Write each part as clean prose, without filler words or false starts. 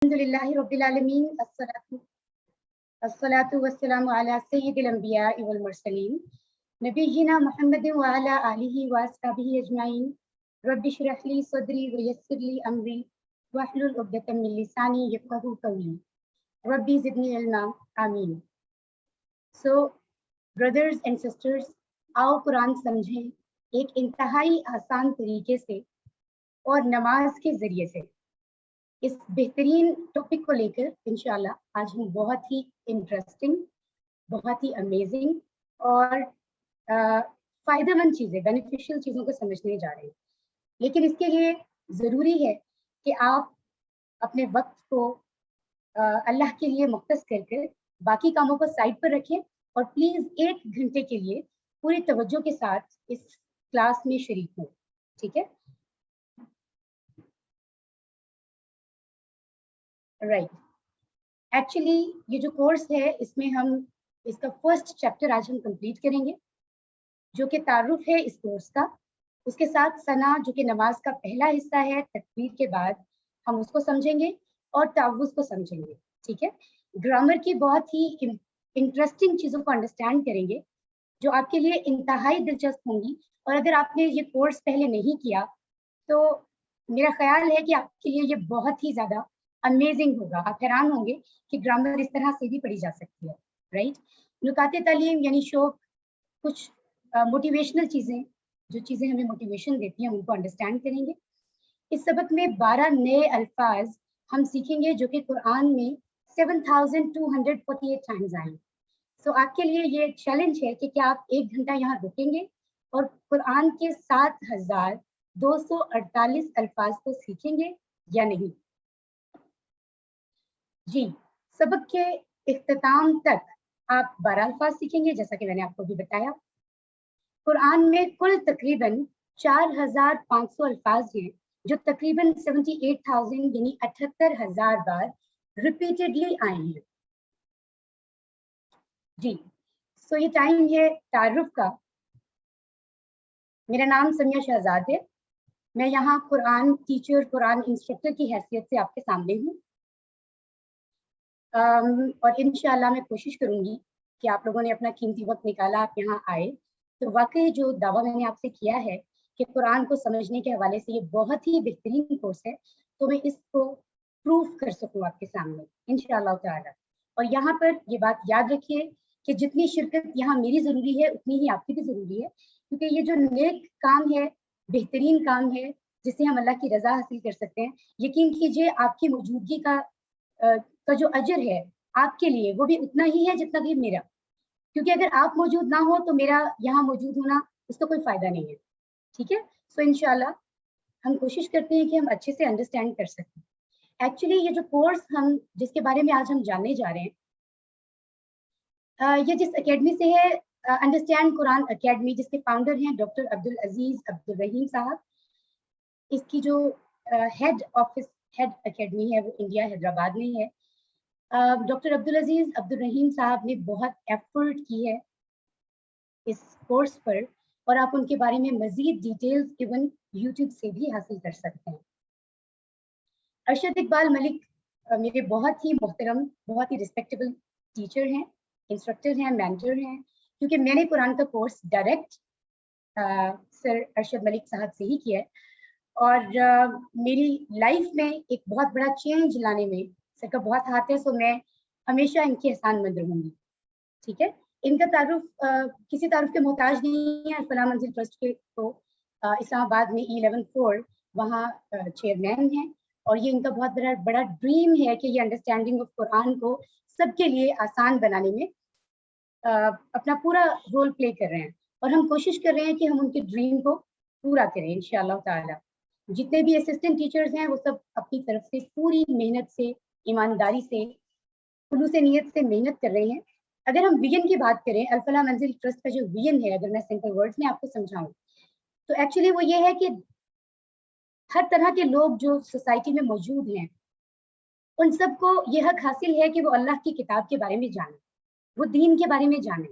अल्हम्दुलिल्लाहि रब्बिल आलमीन अस्सलातु वस्सलामु अला सय्यिदिल अंबिया'i वल मुरसलीन नबिय्यिना मुहम्मदिन व अला आलिहि व अस्हाबिहि अजमाइन रब्बि इश्रह ली सदरी व यस्सिर ली अमरी वहलुल उक़दतम मिन लिसानी यफ़क़हू क़ौली रब्बि ज़िदनी इल्मा आमीन। सो ब्रदर्स एंड सिस्टर्स, आओ कुरान समझें एक इंतहाई आसान तरीके से और नमाज के ज़रिए से। इस बेहतरीन टॉपिक को लेकर इंशाल्लाह आज हम बहुत ही इंटरेस्टिंग, बहुत ही अमेजिंग और फ़ायदेमंद चीज़ें, बेनिफिशियल चीज़ों को समझने जा रहे हैं। लेकिन इसके लिए ज़रूरी है कि आप अपने वक्त को अल्लाह के लिए मुख्तस करके बाकी कामों को साइड पर रखें और प्लीज़ 1 घंटे के लिए पूरी तवज्जो के साथ इस क्लास में शरीक हों। ठीक है, राइट। एक्चुअली ये जो कोर्स है इसमें हम इसका फर्स्ट चैप्टर आज हम कंप्लीट करेंगे, जो कि तारुफ है इस कोर्स का। उसके साथ सना, जो कि नमाज का पहला हिस्सा है, तकबीर के बाद हम उसको समझेंगे और तावुज़ को समझेंगे। ठीक है, ग्रामर की बहुत ही इंटरेस्टिंग चीज़ों को अंडरस्टैंड करेंगे जो आपके लिए इंतहाई दिलचस्प होंगी। और अगर आपने ये कोर्स पहले नहीं किया तो मेरा ख्याल है कि आपके लिए ये बहुत ही ज़्यादा अमेजिंग होगा। आप हैरान होंगे कि ग्रामर इस तरह से भी पढ़ी जा सकती है, राइट। नुकाते तालीम यानी शौक, कुछ मोटिवेशनल चीज़ें, जो चीज़ें हमें मोटिवेशन देती हैं उनको अंडरस्टैंड करेंगे। इस सबक में 12 नए अल्फाज हम सीखेंगे जो कि कुरान में 7248 टाइम्स आए। सो आपके लिए ये चैलेंज है कि क्या आप 1 घंटा यहाँ रुकेंगे और कुरान के 7248 अल्फाज को सीखेंगे या नहीं। जी, सबक के इख्तिताम तक आप 12 अल्फाज सीखेंगे, जैसा कि मैंने आपको भी बताया। कुरान में कुल तकरीबन 4500 अल्फाज हैं, जो तकरीबन 78,000 यानी 78,000 बार रिपीटेडली आए हैं। जी, सो ये टाइम है तारुफ का। मेरा नाम समिया शहजाद है। मैं यहाँ कुरान टीचर, कुरान इंस्ट्रक्टर की हैसियत से आपके सामने हूँ। और इंशाल्लाह मैं कोशिश करूँगी कि आप लोगों ने अपना कीमती वक्त निकाला, आप यहाँ आए तो वाकई जो दावा मैंने आपसे किया है कि कुरान को समझने के हवाले से ये बहुत ही बेहतरीन कोर्स है, तो मैं इसको प्रूफ कर सकूँ आपके सामने इंशाअल्लाह ताला। और यहाँ पर ये बात याद रखिए कि जितनी शिरकत यहाँ मेरी ज़रूरी है उतनी ही आपकी भी ज़रूरी है, क्योंकि ये जो नेक काम है, बेहतरीन काम है जिससे हम अल्लाह की रज़ा हासिल कर सकते हैं। यकीन कीजिए आपकी मौजूदगी का जो अजर है आपके लिए वो भी उतना ही है जितना कि मेरा, क्योंकि अगर आप मौजूद ना हो तो मेरा यहाँ मौजूद होना उसका कोई फ़ायदा नहीं है। ठीक है, सो इंशाल्लाह हम कोशिश करते हैं कि हम अच्छे से अंडरस्टैंड कर सकें। एक्चुअली ये जो कोर्स हम जिसके बारे में आज हम जानने जा रहे हैं, ये जिस एकेडमी से है, अंडरस्टैंड कुरान एकेडमी, जिसके फाउंडर हैं डॉक्टर अब्दुल अजीज़ अब्दुल रहीम साहब। इसकी जो हेड एकेडमी है वो इंडिया हैदराबाद में है। डॉक्टर अब्दुल अजीज़ अब्दुल रहीम साहब ने बहुत एफर्ट की है इस कोर्स पर, और आप उनके बारे में मज़ीद डिटेल्स इवन यूट्यूब से भी हासिल कर सकते हैं। अरशद इकबाल मलिक मेरे बहुत ही मोहतरम, बहुत ही रिस्पेक्टेबल टीचर हैं, इंस्ट्रक्टर हैं, मेंटर हैं, क्योंकि मैंने कुरान का course direct sir Arshad Malik साहब से ही किया है। और मेरी लाइफ में एक बहुत बड़ा चेंज लाने में सर का बहुत हाथ है, सो मैं हमेशा इनकी एहसानमंद रहूँगी। ठीक है, इनका तारुफ किसी तारुफ के मोहताज नहीं है। फलाह मंजिल ट्रस्ट के तो इस्लामाबाद में E11 वहाँ चेयरमैन हैं, और ये इनका बहुत बड़ा ड्रीम है कि ये अंडरस्टैंडिंग ऑफ कुरान को सबके लिए आसान बनाने में अपना पूरा रोल प्ले कर रहे हैं, और हम कोशिश कर रहे हैं कि हम उनके ड्रीम को पूरा करें इंशाअल्लाह ताला। जितने भी असिस्टेंट टीचर्स हैं वो सब अपनी तरफ से पूरी मेहनत से, ईमानदारी से, खुलूस नीयत से मेहनत कर रहे हैं। अगर हम विजन की बात करें, अल-फलाह मंजिल ट्रस्ट का जो विजन है, अगर मैं सिंपल वर्ड्स में आपको समझाऊं तो एक्चुअली वो ये है कि हर तरह के लोग जो सोसाइटी में मौजूद हैं उन सबको ये हक हासिल है कि वो अल्लाह की किताब के बारे में जाने, वो दीन के बारे में जाने।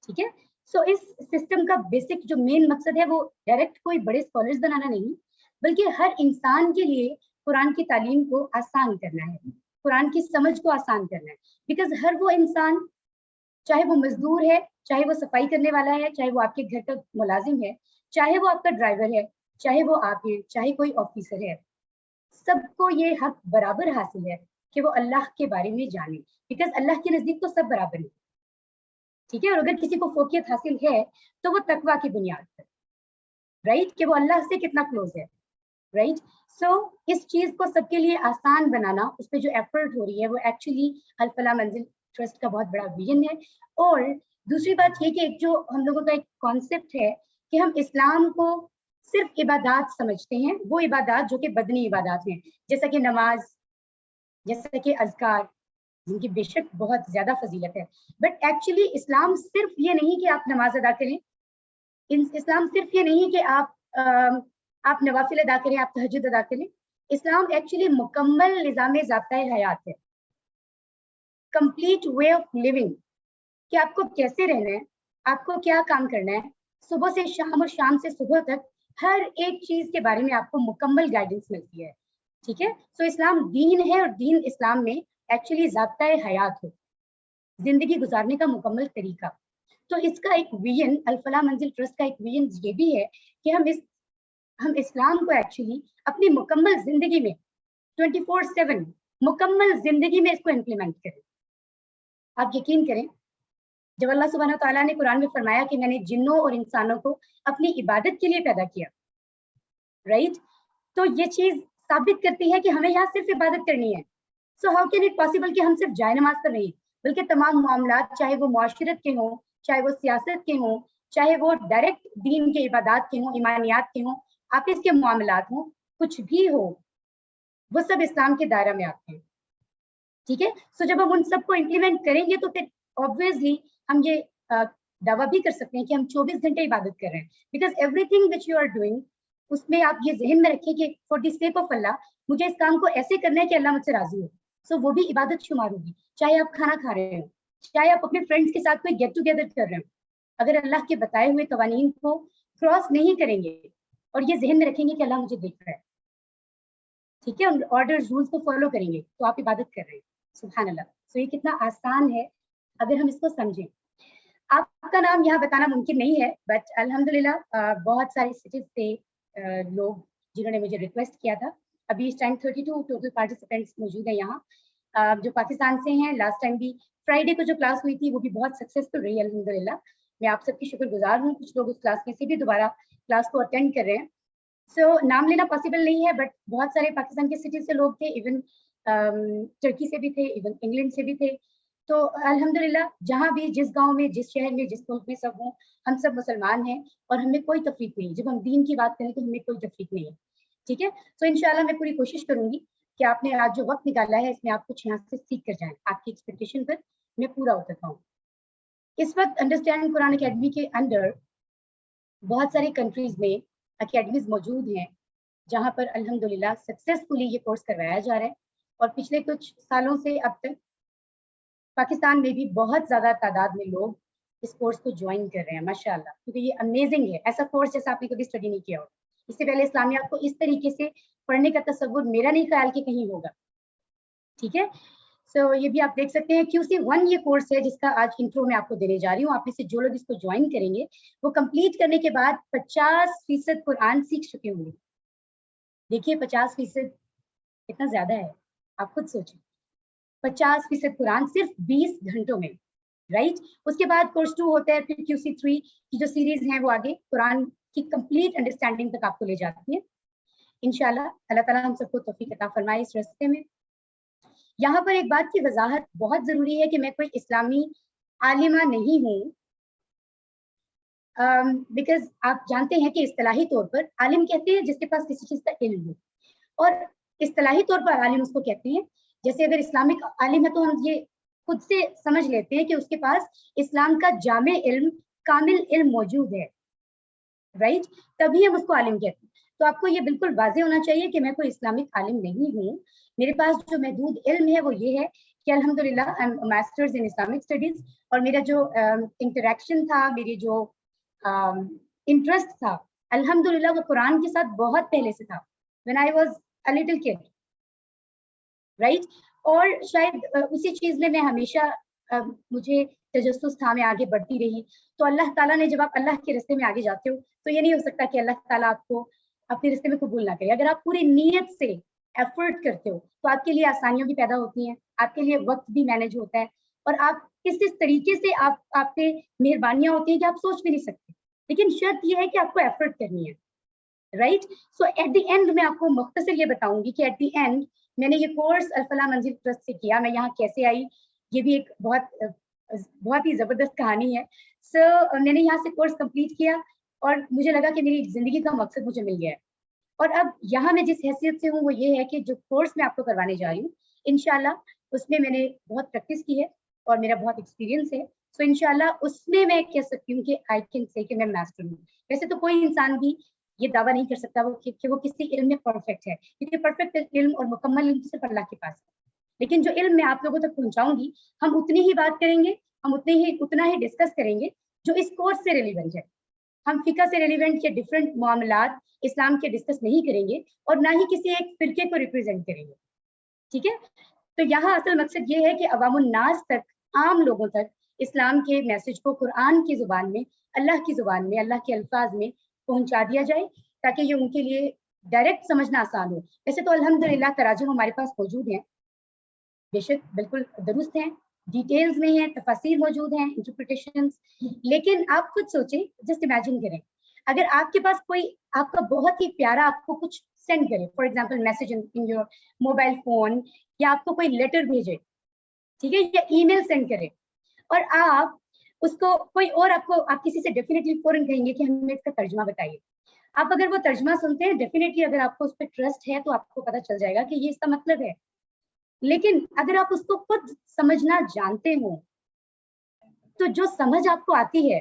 ठीक है, सो इस सिस्टम का बेसिक जो मेन मकसद है वो डायरेक्ट कोई बड़े स्कॉलर्स बनाना नहीं, बल्कि हर इंसान के लिए قرآن کی تعلیم کو آسان کرنا ہے, قرآن کی سمجھ کو آسان کرنا ہے. بیکاز ہر وہ انسان, چاہے وہ مزدور ہے, چاہے وہ صفائی کرنے والا ہے, چاہے وہ آپ کے گھر کا ملازم ہے, چاہے وہ آپ کا ڈرائیور ہے, چاہے وہ آپ ہیں, چاہے کوئی آفیسر ہے, سب کو یہ حق برابر حاصل ہے کہ وہ اللہ کے بارے میں جانے. بیکاز اللہ کے نزدیک تو سب برابر ہیں, ٹھیک ہے. اور اگر کسی کو فوقیت حاصل ہے تو وہ تقویٰ کی بنیاد پر, رائٹ, کہ وہ اللہ سے کتنا کلوز ہے, رائٹ. سو اس چیز کو سب کے لیے آسان بنانا, اس پہ جو ایفرٹ ہو رہی ہے وہ ایکچولی الفلاح منزل ٹرسٹ کا بہت بڑا ویژن ہے. اور دوسری بات یہ کہ ایک جو ہم لوگوں کا ایک کانسیپٹ ہے کہ ہم اسلام کو صرف عبادات سمجھتے ہیں, وہ عبادات جو کہ بدنی عبادات ہیں, جیسا کہ نماز, جیسا کہ اذکار, جن کی بے شک بہت زیادہ فضیلت ہے. بٹ ایکچولی اسلام صرف یہ نہیں کہ آپ نماز ادا کریں, اسلام صرف یہ نہیں کہ آپ نوافل ادا کریں, آپ تہجد ادا کریں. اسلام ایکچولی مکمل نظام ضابطۂ حیات ہے, کمپلیٹ وے آف لیونگ, کہ آپ کو کیسے رہنا ہے, آپ کو کیا کام کرنا ہے, صبح سے شام اور شام سے صبح تک ہر ایک چیز کے بارے میں آپ کو مکمل گائیڈنس ملتی ہے, ٹھیک ہے. سو اسلام دین ہے, اور دین اسلام میں ایکچولی ضابطۂ حیات ہے, زندگی گزارنے کا مکمل طریقہ. تو اس کا ایک ویژن, الفلاح منزل ٹرسٹ کا ایک ویژن یہ بھی ہے کہ ہم اسلام کو ایکچولی اپنی مکمل زندگی میں 24/7 مکمل زندگی میں اس کو امپلیمنٹ کریں. آپ یقین کریں, جب اللہ سبحانہ تعالیٰ نے قرآن میں فرمایا کہ میں نے جنوں اور انسانوں کو اپنی عبادت کے لیے پیدا کیا, رائٹ, تو یہ چیز ثابت کرتی ہے کہ ہمیں یہاں صرف عبادت کرنی ہے. So how can it possible کہ ہم صرف جائے نماز پر نہیں, بلکہ تمام معاملات, چاہے وہ معاشرت کے ہوں, چاہے وہ سیاست کے ہوں, چاہے وہ ڈائریکٹ دین کے عبادات کے ہوں, ایمانیات کے ہوں, آپس کے معاملات ہوں, کچھ بھی ہو, وہ سب اسلام کے دائرہ میں آتے ہیں, ٹھیک ہے. سو جب ہم ان سب کو امپلیمنٹ کریں گے تو پھر obviously ہم یہ دعویٰ بھی کر سکتے ہیں کہ ہم 24 گھنٹے عبادت کر رہے ہیں. Because everything which you are doing, اس میں آپ یہ ذہن میں رکھیں کہ فار دی سیک آف اللہ, مجھے اس کام کو ایسے کرنا ہے کہ اللہ مجھ سے راضی ہو. سو وہ بھی عبادت شمار ہوگی, چاہے آپ کھانا کھا رہے ہوں, چاہے آپ اپنے فرینڈس کے ساتھ کوئی گیٹ ٹوگیدر کر رہے ہوں, اگر اللہ کے بتائے ہوئے قوانین کو کراس نہیں کریں گے اور یہ ذہن میں رکھیں گے کہ اللہ مجھے دیکھ رہا ہے, ٹھیک ہے, آرڈر رولز کو فالو کریں گے, تو آپ عبادت کر رہے ہیں. سبحان اللہ. سو یہ کتنا آسان ہے اگر ہم اس کو سمجھیں. آپ کا نام یہاں بتانا ممکن نہیں ہے, بٹ الحمدللہ بہت سارے سٹیز سے لوگ جنہوں نے مجھے ریکویسٹ کیا تھا. ابھی اس ٹائم 32 ٹوٹل پارٹیسپینٹس موجود ہیں یہاں, جو پاکستان سے ہیں. لاسٹ ٹائم بھی فرائیڈے کو جو کلاس ہوئی تھی وہ بھی بہت سکسیسفل رہی الحمدللہ. میں آپ سب کی شکر گزار ہوں. کچھ لوگ اس کلاس میں سے بھی دوبارہ کلاس کو اٹینڈ کر رہے ہیں. سو نام لینا پاسبل نہیں ہے, بٹ بہت سارے پاکستان کے سٹیز سے لوگ تھے, ایون ترکی سے بھی تھے, ایون انگلینڈ سے بھی تھے. تو الحمدللہ جہاں بھی, جس گاؤں میں, جس شہر میں, جس ملک میں سب ہوں, ہم سب مسلمان ہیں اور ہمیں کوئی تفریق نہیں. جب ہم دین کی بات کریں تو ہمیں کوئی تفریق نہیں ہے, ٹھیک ہے. تو انشاءاللہ میں پوری کوشش کروں گی کہ آپ نے آج جو وقت نکالا ہے اس میں آپ کچھ یہاں سے سیکھ کر جائیں, آپ کی ایکسپیکٹیشن پر میں پورا اتر پاؤں. اس وقت انڈرسٹینڈ قرآن اکیڈمی کے اندر بہت ساری کنٹریز میں اکیڈمیز موجود ہیں جہاں پر الحمدللہ سکسیسفلی یہ کورس کروایا جا رہا ہے. اور پچھلے کچھ سالوں سے اب تک پاکستان میں بھی بہت زیادہ تعداد میں لوگ اس کورس کو جوائن کر رہے ہیں, ماشاء اللہ, کیونکہ یہ امیزنگ ہے. ایسا کورس جیسا آپ نے کبھی اسٹڈی نہیں کیا ہو. اس سے پہلے اسلامیات کو اس طریقے سے پڑھنے کا تصور میرا نہیں خیال کہ کہیں ہوگا, ٹھیک ہے. سو یہ بھی آپ دیکھ سکتے ہیں. QC1 یہ کورس ہے جس کا آج انٹرو میں آپ کو دینے جا رہی ہوں. آپ میں سے جو لوگ اس کو جوائن کریں گے وہ کمپلیٹ کرنے کے بعد 50% قرآن سیکھ چکے ہوں گے. دیکھیے 50% کتنا زیادہ ہے, آپ خود سوچیں. 50% قرآن صرف 20 گھنٹوں میں, رائٹ. اس کے بعد کورس 2 ہوتا ہے, پھر QC3 کی جو سیریز ہیں وہ آگے قرآن کی کمپلیٹ انڈرسٹینڈنگ تک آپ کو لے جاتی ہے. انشاءاللہ اللہ تعالیٰ ہم سب کو توفیق عطا فرمائے اس راستے میں. یہاں پر ایک بات کی وضاحت بہت ضروری ہے کہ میں کوئی اسلامی عالمہ نہیں ہوں, بیکاز آپ جانتے ہیں کہ اصطلاحی طور پر عالم کہتے ہیں جس کے پاس کسی چیز کا علم ہو, اور اصطلاحی طور پر عالم اس کو کہتے ہیں, جیسے اگر اسلامک عالم ہے تو ہم یہ خود سے سمجھ لیتے ہیں کہ اس کے پاس اسلام کا جامع علم, کامل علم موجود ہے, رائٹ, تبھی ہم اس کو عالم کہتے ہیں. تو آپ کو یہ بالکل واضح ہونا چاہیے کہ میں کوئی اسلامک عالم نہیں ہوں. میرے پاس جو محدود علم ہے وہ یہ ہے کہ الحمدللہ ماسٹرز ان اسلامک اسٹڈیز, اور میرا جو انٹریکشن تھا, میری جو انٹرسٹ تھا الحمدللہ وہ قرآن کے ساتھ بہت پہلے سے تھا. when I was a little kid, right. और शायद उसी चीज में मैं हमेशा मुझे तजस्सुस था, मैं आगे बढ़ती रही। तो अल्लाह ताला ने, जब आप अल्लाह के रास्ते में आगे जाते हो तो ये नहीं हो सकता कि अल्लाह ताला आपको अपने रास्ते में कबूल ना करे। अगर आप पूरी नीयत से एफर्ट करते हो तो आपके लिए आसानियां भी पैदा होती हैं, आपके लिए वक्त भी मैनेज होता है, और आप किस तरीके से आप पे मेहरबानियां होती हैं कि आप सोच भी नहीं सकते। लेकिन शर्त यह है कि आपको एफर्ट करनी है, right. So at the end मैं आपको मुख्तसर ये बताऊंगी कि एट द एंड मैंने ये कोर्स अल फलाह मंजिल ट्रस्ट से किया। मैं यहाँ कैसे आई, ये भी एक बहुत ही जबरदस्त कहानी है। मैंने यहाँ से कोर्स कंप्लीट किया और मुझे लगा कि मेरी जिंदगी का मकसद मुझे मिल गया है। और अब यहाँ मैं जिस हैसियत से हूँ वो ये है कि जो कोर्स मैं आपको करवाने जा रही हूँ इंशाल्लाह उसमें मैंने बहुत प्रैक्टिस की है और मेरा बहुत एक्सपीरियंस है। सो इंशाल्लाह उसमें मैं कह सकती हूँ कि आई कैन से कि मैं मास्टर हूँ। वैसे तो कोई इंसान भी ये दावा नहीं कर सकता कि वो किसी इल्म में परफेक्ट है, क्योंकि परफेक्ट इल्म और मुकम्मल इल्म सिर्फ अल्लाह के पास है। लेकिन जो इल्म मैं आप लोगों तक पहुंचाऊंगी, हम उतनी ही बात करेंगे, हम उतना ही डिस्कस करेंगे जो इस कोर्स से रिलेवेंट है। हम फिका से रिलेवेंट या डिफरेंट मामलात इस्लाम के डिस्कस नहीं करेंगे और ना ही किसी एक फिरके को रिप्रेजेंट करेंगे, ठीक है। तो यहाँ असल मकसद ये है कि अवामुन नास तक, आम लोगों तक इस्लाम के मैसेज को कुरान की जुबान में, अल्लाह की जुबान में, अल्लाह के अल्फाज में पहुंचा दिया जाए, ताकि ये उनके लिए डायरेक्ट समझना आसान हो। वैसे तो अल्हम्दुलिल्लाह तराजुम हमारे पास मौजूद हैं, बेशक बिल्कुल दुरुस्त हैं, डिटेल्स में है, तफसीर मौजूद हैं, इंटरप्रिटेशंस। लेकिन आप खुद सोचें, जस्ट इमेजिन करें, अगर आपके पास कोई आपका बहुत ही प्यारा आपको कुछ सेंड करे, for example message in your mobile phone, या आपको कोई लेटर भेजे, ठीक है, या ईमेल सेंड करे, और आप उसको कोई और आप किसी से डेफिनेटली फौरन कहेंगे कि हमें इसका तर्जुमा बताइए। आप अगर वो तर्जुमा सुनते हैं, डेफिनेटली अगर आपको उस पर ट्रस्ट है तो आपको पता चल जाएगा कि ये इसका मतलब है। लेकिन अगर आप उसको खुद समझना जानते हो तो जो समझ आपको आती है,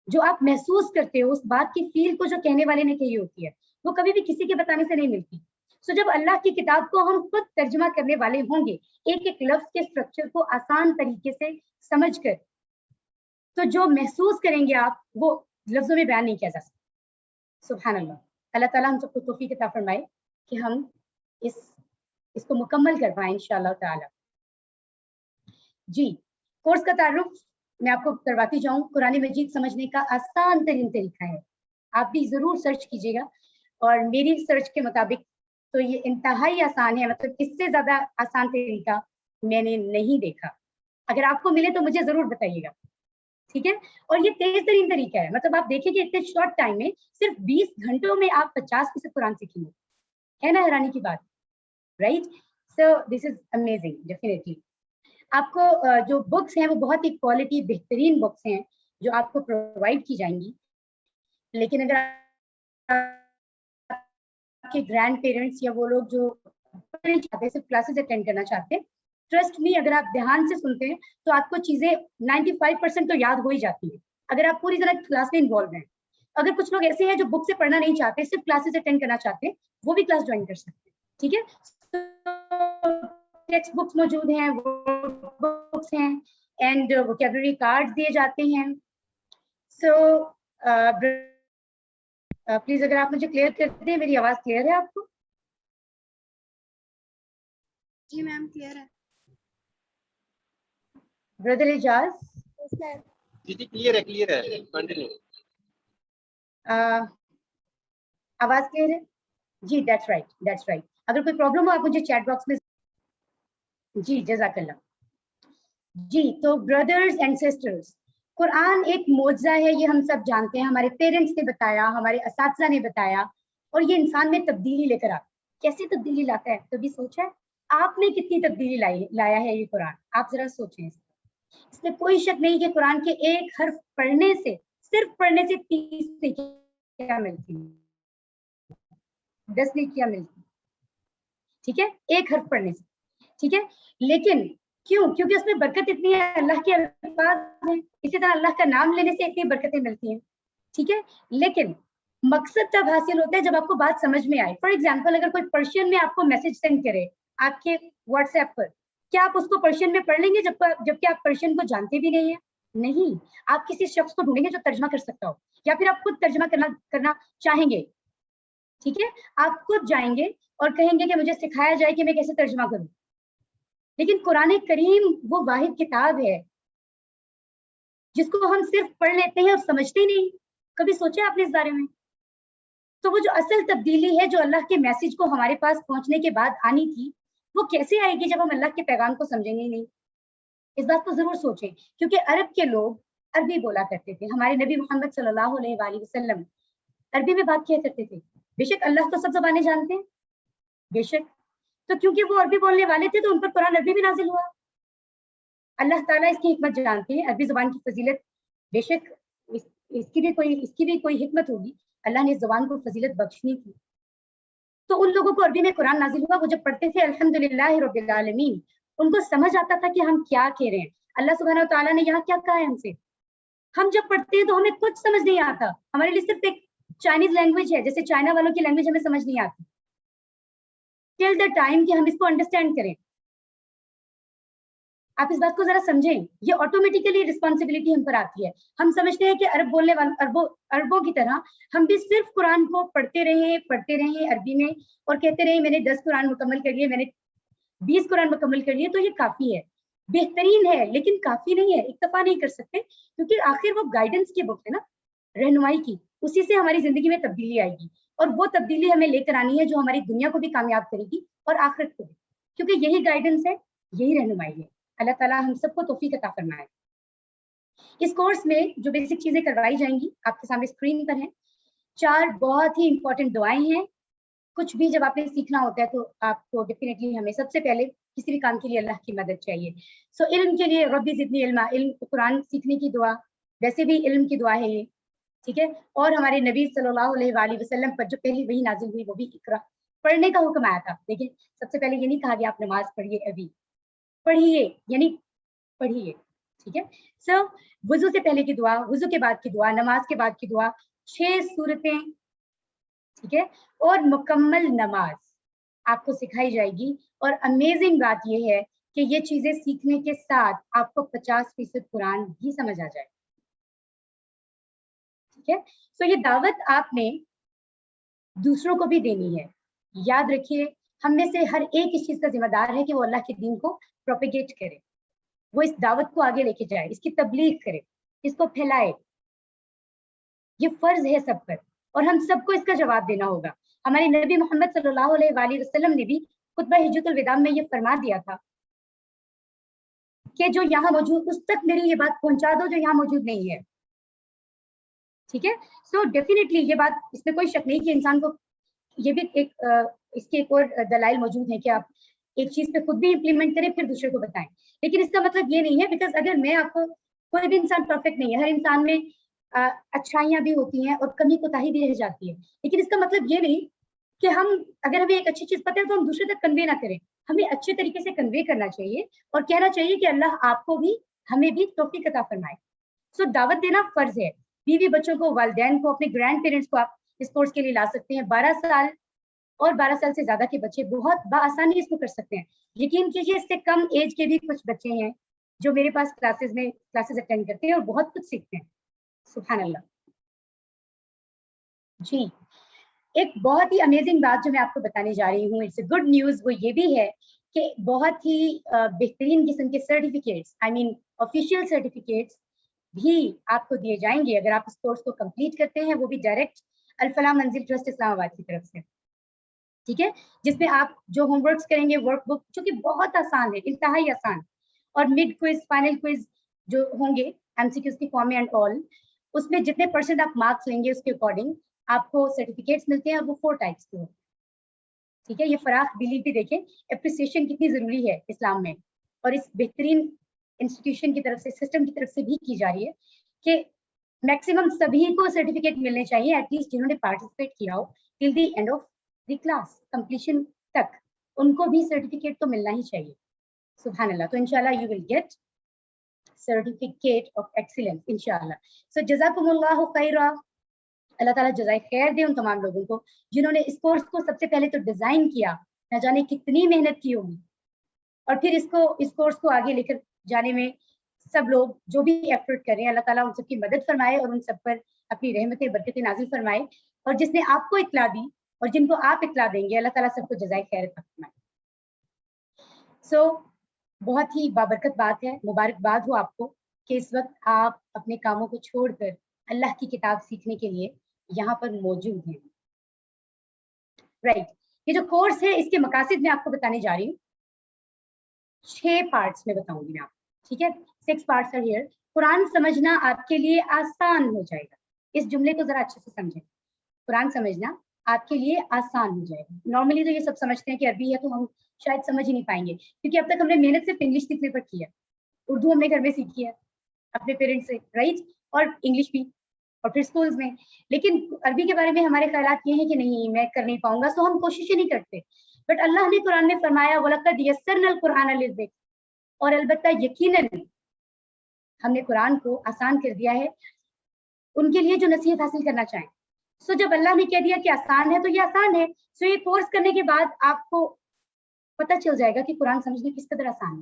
जो आप महसूस करते हो, उस बात की फील को जो कहने वाले ने कही होती है, वो कभी भी किसी के बताने से नहीं मिलती। सो जब अल्लाह की किताब को हम खुद तर्जुमा करने वाले होंगे, एक एक लफ्ज के स्ट्रक्चर को आसान तरीके से समझकर, तो जो महसूस करेंगे आप, वो लफ्जों में बयान नहीं किया जा सकता। सुभान अल्लाह। अल्लाह ताला हम सबको तौफीक अता फरमाए कि हम इसको मुकम्मल कर पाए इंशाअल्लाह ताला। जी, कोर्स का तारुफ मैं आपको करवाती जाऊं। कुरान मजीद समझने का आसान तरीन तरीका है, आप भी जरूर सर्च कीजिएगा, और मेरी सर्च के मुताबिक तो ये इंतहाई आसान है, मतलब इससे ज्यादा आसान तरीका मैंने नहीं देखा। अगर आपको मिले तो मुझे जरूर बताइएगा, ठीक है। और ये तेज तरीन तरीका है, मतलब आप देखिए कि इतने शॉर्ट टाइम में सिर्फ 20 घंटों में आप 50% कुरान सीखेंगे, है ना हैरानी की बात, right. So this is amazing definitely. आपको जो बुक्स हैं वो बहुत ही क्वालिटी बेहतरीन बुक्स हैं जो आपको प्रोवाइड की जाएंगी। लेकिन अगर आपके ग्रैंड पेरेंट्स या वो लोग जो नहीं चाहते, सिर्फ क्लासेस अटेंड करना चाहते हैं, ट्रस्ट मी, अगर आप ध्यान से सुनते हैं तो आपको चीजें 95% तो याद हो ही जाती है, अगर आप पूरी तरह क्लास में इन्वॉल्व हैं। अगर कुछ लोग ऐसे हैं जो बुक से पढ़ना नहीं चाहते, सिर्फ क्लासेस अटेंड करना चाहते हैं, वो भी क्लास ज्वाइन कर सकते हैं, ठीक है। टेक्स्ट बुक्स मौजूद हैं, बुक्स हैं, एंड वोकैबुलरी कार्ड्स दिए जाते हैं। सो प्लीज अगर आप मुझे क्लियर कर दें, मेरी आवाज क्लियर है आपको? जी मैम क्लियर है। ब्रदर एजाज? जी क्लियर है, कंटिन्यू। आवाज क्लियर है? जी, दैट्स राइट। अगर कोई प्रॉब्लम हो आप मुझे चैट बॉक्स में। जी जज़ाकल्लाह। जी, तो ब्रदर्स एंड सिस्टर्स, कुरान एक मौजज़ा है, ये हम सब जानते हैं, हमारे पेरेंट्स ने बताया, हमारे असातिज़ा ने बताया, और ये इंसान में तब्दीली लेकर आता। कैसे तब्दीली लाता है, कभी सोचा है आपने कितनी तब्दीली लाया है ये कुरान? आप जरा सोचें। इसमें कोई शक नहीं कि कुरान के एक हर्फ पढ़ने से, सिर्फ पढ़ने से 30 नेकियां मिलती है, 10 नेकियां मिलती, ठीक है, एक हर्फ पढ़ने से, ठीक है। लेकिन क्यों? क्योंकि उसमें बरकत इतनी है, अल्लाह के अल्फाज हैं, इसी तरह अल्लाह का नाम लेने से इतनी बरकतें मिलती हैं, ठीक है। लेकिन मकसद तब हासिल होता है जब आपको बात समझ में आए। फॉर एग्जाम्पल, अगर कोई पर्शियन में आपको मैसेज सेंड करे आपके व्हाट्सएप पर, क्या आप उसको पर्शियन में पढ़ लेंगे जबकि आप पर्शियन को जानते भी नहीं है? नहीं, आप किसी शख्स को ढूंढेंगे जो तर्जमा कर सकता हो, या फिर आप खुद तर्जमा करना चाहेंगे, ठीक है। आप खुद जाएंगे और कहेंगे कि मुझे सिखाया जाए कि मैं कैसे तर्जमा करूं, لیکن قرآن کریم وہ واحد کتاب ہے جس کو ہم صرف پڑھ لیتے ہیں اور سمجھتے نہیں. کبھی سوچا آپ نے اس بارے میں؟ تو وہ جو اصل تبدیلی ہے جو اللہ کے میسج کو ہمارے پاس پہنچنے کے بعد آنی تھی, وہ کیسے آئے گی جب ہم اللہ کے پیغام کو سمجھیں گے نہیں؟ اس بات کو ضرور سوچیں, کیونکہ عرب کے لوگ عربی بولا کرتے تھے. ہمارے نبی محمد صلی اللہ علیہ وآلہ وسلم عربی میں بات کیا کرتے تھے. بے شک اللہ تو سب زبانیں جانتے ہیں, بے شک, تو کیونکہ وہ عربی بولنے والے تھے تو ان پر قرآن عربی میں نازل ہوا. اللہ تعالیٰ اس کی حکمت جانتے ہیں, عربی زبان کی فضیلت, بے شک اس کی بھی کوئی حکمت ہوگی. اللہ نے اس زبان کو فضیلت بخشنی تھی, تو ان لوگوں کو عربی میں قرآن نازل ہوا. وہ جب پڑھتے تھے الحمدللہ رب العالمین, ان کو سمجھ آتا تھا کہ ہم کیا کہہ رہے ہیں. اللہ سبحانہ و تعالیٰ نے یہاں کیا کہا ہے ہم سے. ہم جب پڑھتے ہیں تو ہمیں کچھ سمجھ نہیں آتا. ہمارے لیے صرف ایک چائنیز لینگویج ہے, جیسے چائنا والوں کی لینگویج ہمیں سمجھ نہیں آتی, ٹل دا ٹائم کہ ہم اس کو انڈرسٹینڈ کریں. آپ اس بات کو ذرا سمجھیں, یہ آٹومیٹیکلی رسپانسبلٹی ہم پر آتی ہے. ہم سمجھتے ہیں کہ عرب بولنے والے عربوں کی طرح ہم بھی صرف قرآن کو پڑھتے رہیں عربی میں, اور کہتے رہیں میں نے 10 قرآن مکمل کر لیے, میں نے 20 قرآن مکمل کر لیے, تو یہ کافی ہے, بہترین ہے, لیکن کافی نہیں ہے. اکتفا نہیں کر سکتے, کیونکہ آخر وہ گائیڈنس کی بک ہے نا, رہنمائی کی. اسی سے ہماری زندگی میں تبدیلی آئے گی, اور وہ تبدیلی ہمیں لے کر آنی ہے جو ہماری دنیا کو بھی کامیاب کرے گی اور آخرت کو بھی, کیونکہ یہی گائیڈنس ہے, یہی رہنمائی ہے. اللہ تعالیٰ ہم سب کو توفیق عطا فرمائے. اس کورس میں جو بیسک چیزیں کروائی جائیں گی آپ کے سامنے اسکرین پر ہیں. 4 بہت ہی امپورٹنٹ دعائیں ہیں. کچھ بھی جب آپ نے سیکھنا ہوتا ہے تو آپ کو ڈیفینیٹلی ہمیں سب سے پہلے کسی بھی کام کے لیے اللہ کی مدد چاہیے. سو علم کے لیے ربی زدنی علما, علم قرآن سیکھنے کی دعا, ویسے بھی علم کی دعا ہے یہ, ٹھیک ہے. اور ہمارے نبی صلی اللہ علیہ وآلہ وسلم پر جو پہلی وحی نازل ہوئی وہ بھی اقرا, پڑھنے کا حکم آیا تھا. لیکن سب سے پہلے یہ نہیں کہا کہ آپ نماز پڑھیے, ابھی پڑھیے, یعنی پڑھیے, ٹھیک ہے. سو وضو سے پہلے کی دعا, وضو کے بعد کی دعا, نماز کے بعد کی دعا, 6 سورتیں, ٹھیک ہے, اور مکمل نماز آپ کو سکھائی جائے گی. اور امیزنگ بات یہ ہے کہ یہ چیزیں سیکھنے کے ساتھ آپ کو 50% قرآن بھی سمجھ آ جائے, ٹھیک ہے. سو یہ دعوت آپ نے دوسروں کو بھی دینی ہے. یاد رکھیے, ہم میں سے ہر ایک اس چیز کا ذمہ دار ہے کہ وہ اللہ کے دین کو پروپیگیٹ کرے, وہ اس دعوت کو آگے لے کے جائے, اس کی تبلیغ کرے, اس کو پھیلائے. یہ فرض ہے سب پر, اور ہم سب کو اس کا جواب دینا ہوگا. ہمارے نبی محمد صلی اللہ علیہ وآلہ وسلم نے بھی خطبہ حجۃ الوداع میں یہ فرما دیا تھا کہ جو یہاں موجود, اس تک میری یہ بات پہنچا دو جو یہاں موجود نہیں ہے, ٹھیک ہے. سو ڈیفینیٹلی یہ بات, اس میں کوئی شک نہیں کہ انسان کو یہ بھی اس کے ایک اور دلائل موجود ہیں کہ آپ ایک چیز پہ خود بھی امپلیمنٹ کریں پھر دوسرے کو بتائیں. لیکن اس کا مطلب یہ نہیں ہے, بیکاز اگر میں آپ کو, کوئی بھی انسان پرفیکٹ نہیں ہے, ہر انسان میں اچھائیاں بھی ہوتی ہیں اور کمی کوتاہی بھی رہ جاتی ہے. لیکن اس کا مطلب یہ نہیں کہ اگر ہمیں ایک اچھی چیز پتہ ہے تو ہم دوسرے تک کنوے نہ کریں. ہمیں اچھے طریقے سے کنوے کرنا چاہیے اور کہنا چاہیے کہ اللہ آپ کو بھی, ہمیں بھی توفیق عطا فرمائے. سو دعوت دینا فرض ہے. بیوی بچوں کو, والدین کو, اپنے گرینڈ پیرنٹس کو آپ اس کورس کے لیے لا سکتے ہیں. 12 سال اور 12 سال سے زیادہ کے بچے بہت بآسانی اس کو کر سکتے ہیں. یقین کیجیے اس سے کم ایج کے بھی کچھ بچے ہیں جو میرے پاس کلاسز اٹینڈ کرتے ہیں اور بہت کچھ سیکھتے ہیں. سبحان اللہ. جی, ایک بہت ہی امیزنگ بات جو میں آپ کو بتانے جا رہی ہوں, اٹس اے گڈ نیوز, وہ یہ بھی ہے کہ بہت ہی بہترین قسم کے سرٹیفکیٹس, آئی مین آفیشیل سرٹیفکیٹس بھی آپ کو دیے جائیں گے اگر آپ اس کورس کو کمپلیٹ کرتے ہیں, وہ بھی ڈائریکٹ الفلاح منزل ٹرسٹ اسلام آباد کی طرف سے, ٹھیک ہے. جس میں آپ جو ہوم ورکس کریں گے, ورک بک جو کہ بہت آسان ہے, انتہائی آسان, اور مڈ کوئز, فائنل کوئز جو ہوں گے MCQs کی فارم میں اینڈ آل, اس میں جتنے % آپ مارکس لیں گے اس کے اکارڈنگ آپ کو سرٹیفکیٹس ملتے ہیں, اور وہ 4 ٹائپس کے ہوتے ہیں, ٹھیک ہے. یہ فراخ دلی بھی دیکھیں, اپریسیشن کتنی ضروری ہے اسلام میں, اور اس بہترین انسٹیٹیوشن کی طرف سے, سسٹم کی طرف سے بھی کی جا رہی ہے کہ میکسیمم سبھی کو سرٹیفکیٹ ملنے چاہیے, ایٹ لیسٹ جنہوں نے پارٹیسپیٹ کیا ہو till the end of the class completion تک, ان کو بھی سرٹیفکیٹ تو ملنا ہی چاہیے. سبحان اللہ. تو انشاءاللہ you will get certificate of excellence انشاءاللہ. سو جزاکم اللہ خیرا, اللہ تعالیٰ جزائے خیر دے ان تمام لوگوں کو جنہوں نے اس کورس کو سب سے پہلے تو ڈیزائن کیا, نہ جانے کتنی محنت کی ہوگی, اور پھر اس کورس کو آگے لے کر جانے میں سب لوگ جو بھی ایفرٹ کر رہے ہیں, اللہ تعالیٰ ان سب کی مدد فرمائے اور ان سب پر اپنی رحمتیں برکتیں نازل فرمائے, اور جس نے آپ کو اطلاع دی اور جن کو آپ اطلاع دیں گے, اللہ تعالیٰ سب کو جزائے خیر فرمائے. سو بہت ہی بابرکت بات ہے, مبارکباد ہو آپ کو کہ اس وقت آپ اپنے کاموں کو چھوڑ کر اللہ کی کتاب سیکھنے کے لیے یہاں پر موجود ہیں. رائٹ, یہ جو کورس ہے اس کے مقاصد میں آپ کو بتانے جا رہی ہوں. 6 پارٹس میں بتاؤں گی میں آپ, ٹھیک ہے. 6 پارٹس are here. قرآن سمجھنا آپ کے لیے آسان ہو جائے گا. اس جملے کو ذرا اچھے سے سمجھیں. قرآن سمجھنا آپ کے لیے آسان ہو جائے گا. نارملی تو یہ سب سمجھتے ہیں کہ عربی ہے تو ہم شاید سمجھ ہی نہیں پائیں گے, کیونکہ اب تک ہم نے محنت صرف انگلش سیکھنے پر کی ہے. اردو ہم نے گھر میں سیکھی ہے اپنے پیرنٹس سے, رائٹ, اور انگلش بھی, اور پھر اسکولز میں. لیکن عربی کے بارے میں ہمارے خیالات یہ ہیں کہ نہیں میں کر نہیں پاؤں گا, سو ہم کوشش ہی نہیں کرتے. بٹ اللہ نے قرآن میں فرمایا وَلَقَدْ يَسَّرْنَا الْقُرْآنَ لِلذِّكْرِ, اور البتہ یقیناً ہم نے قرآن کو آسان کر دیا ہے ان کے لیے جو نصیحت حاصل کرنا چاہیں. سو جب اللہ نے کہہ دیا کہ آسان ہے تو یہ آسان ہے. سو یہ کورس کرنے کے بعد آپ کو پتہ چل جائے گا کہ قرآن سمجھنا کس قدر آسان ہے,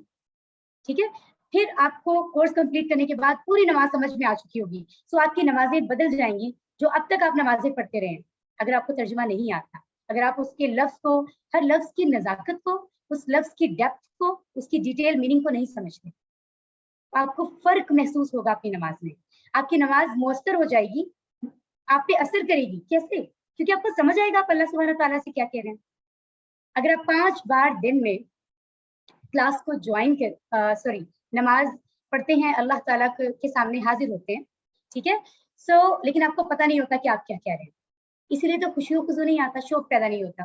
ٹھیک ہے. پھر آپ کو کورس کمپلیٹ کرنے کے بعد پوری نماز سمجھ میں آ چکی ہوگی. سو آپ کی نمازیں بدل جائیں گی جو اب تک آپ نمازیں پڑھتے رہے. اگر آپ کو ترجمہ نہیں آتا, اگر آپ اس کے لفظ کو, ہر لفظ کی نزاکت کو, اس لفظ کی ڈیپتھ کو, اس کی ڈیٹیل میننگ کو نہیں سمجھتے, آپ کو فرق محسوس ہوگا اپنی نماز میں. آپ کی نماز مؤثر ہو جائے گی, آپ پہ اثر کرے گی. کیسے؟ کیونکہ آپ کو سمجھ آئے گا آپ اللہ سبحانہ تعالیٰ سے کیا کہہ رہے ہیں. اگر آپ 5 بار دن میں کلاس کو جوائن کر نماز پڑھتے ہیں, اللہ تعالیٰ کے سامنے حاضر ہوتے ہیں, ٹھیک ہے. سو لیکن آپ کو پتہ نہیں ہوتا کہ آپ کیا کہہ رہے ہیں, اسی لیے تو خوشی و خضو نہیں آتا, شوق پیدا نہیں ہوتا,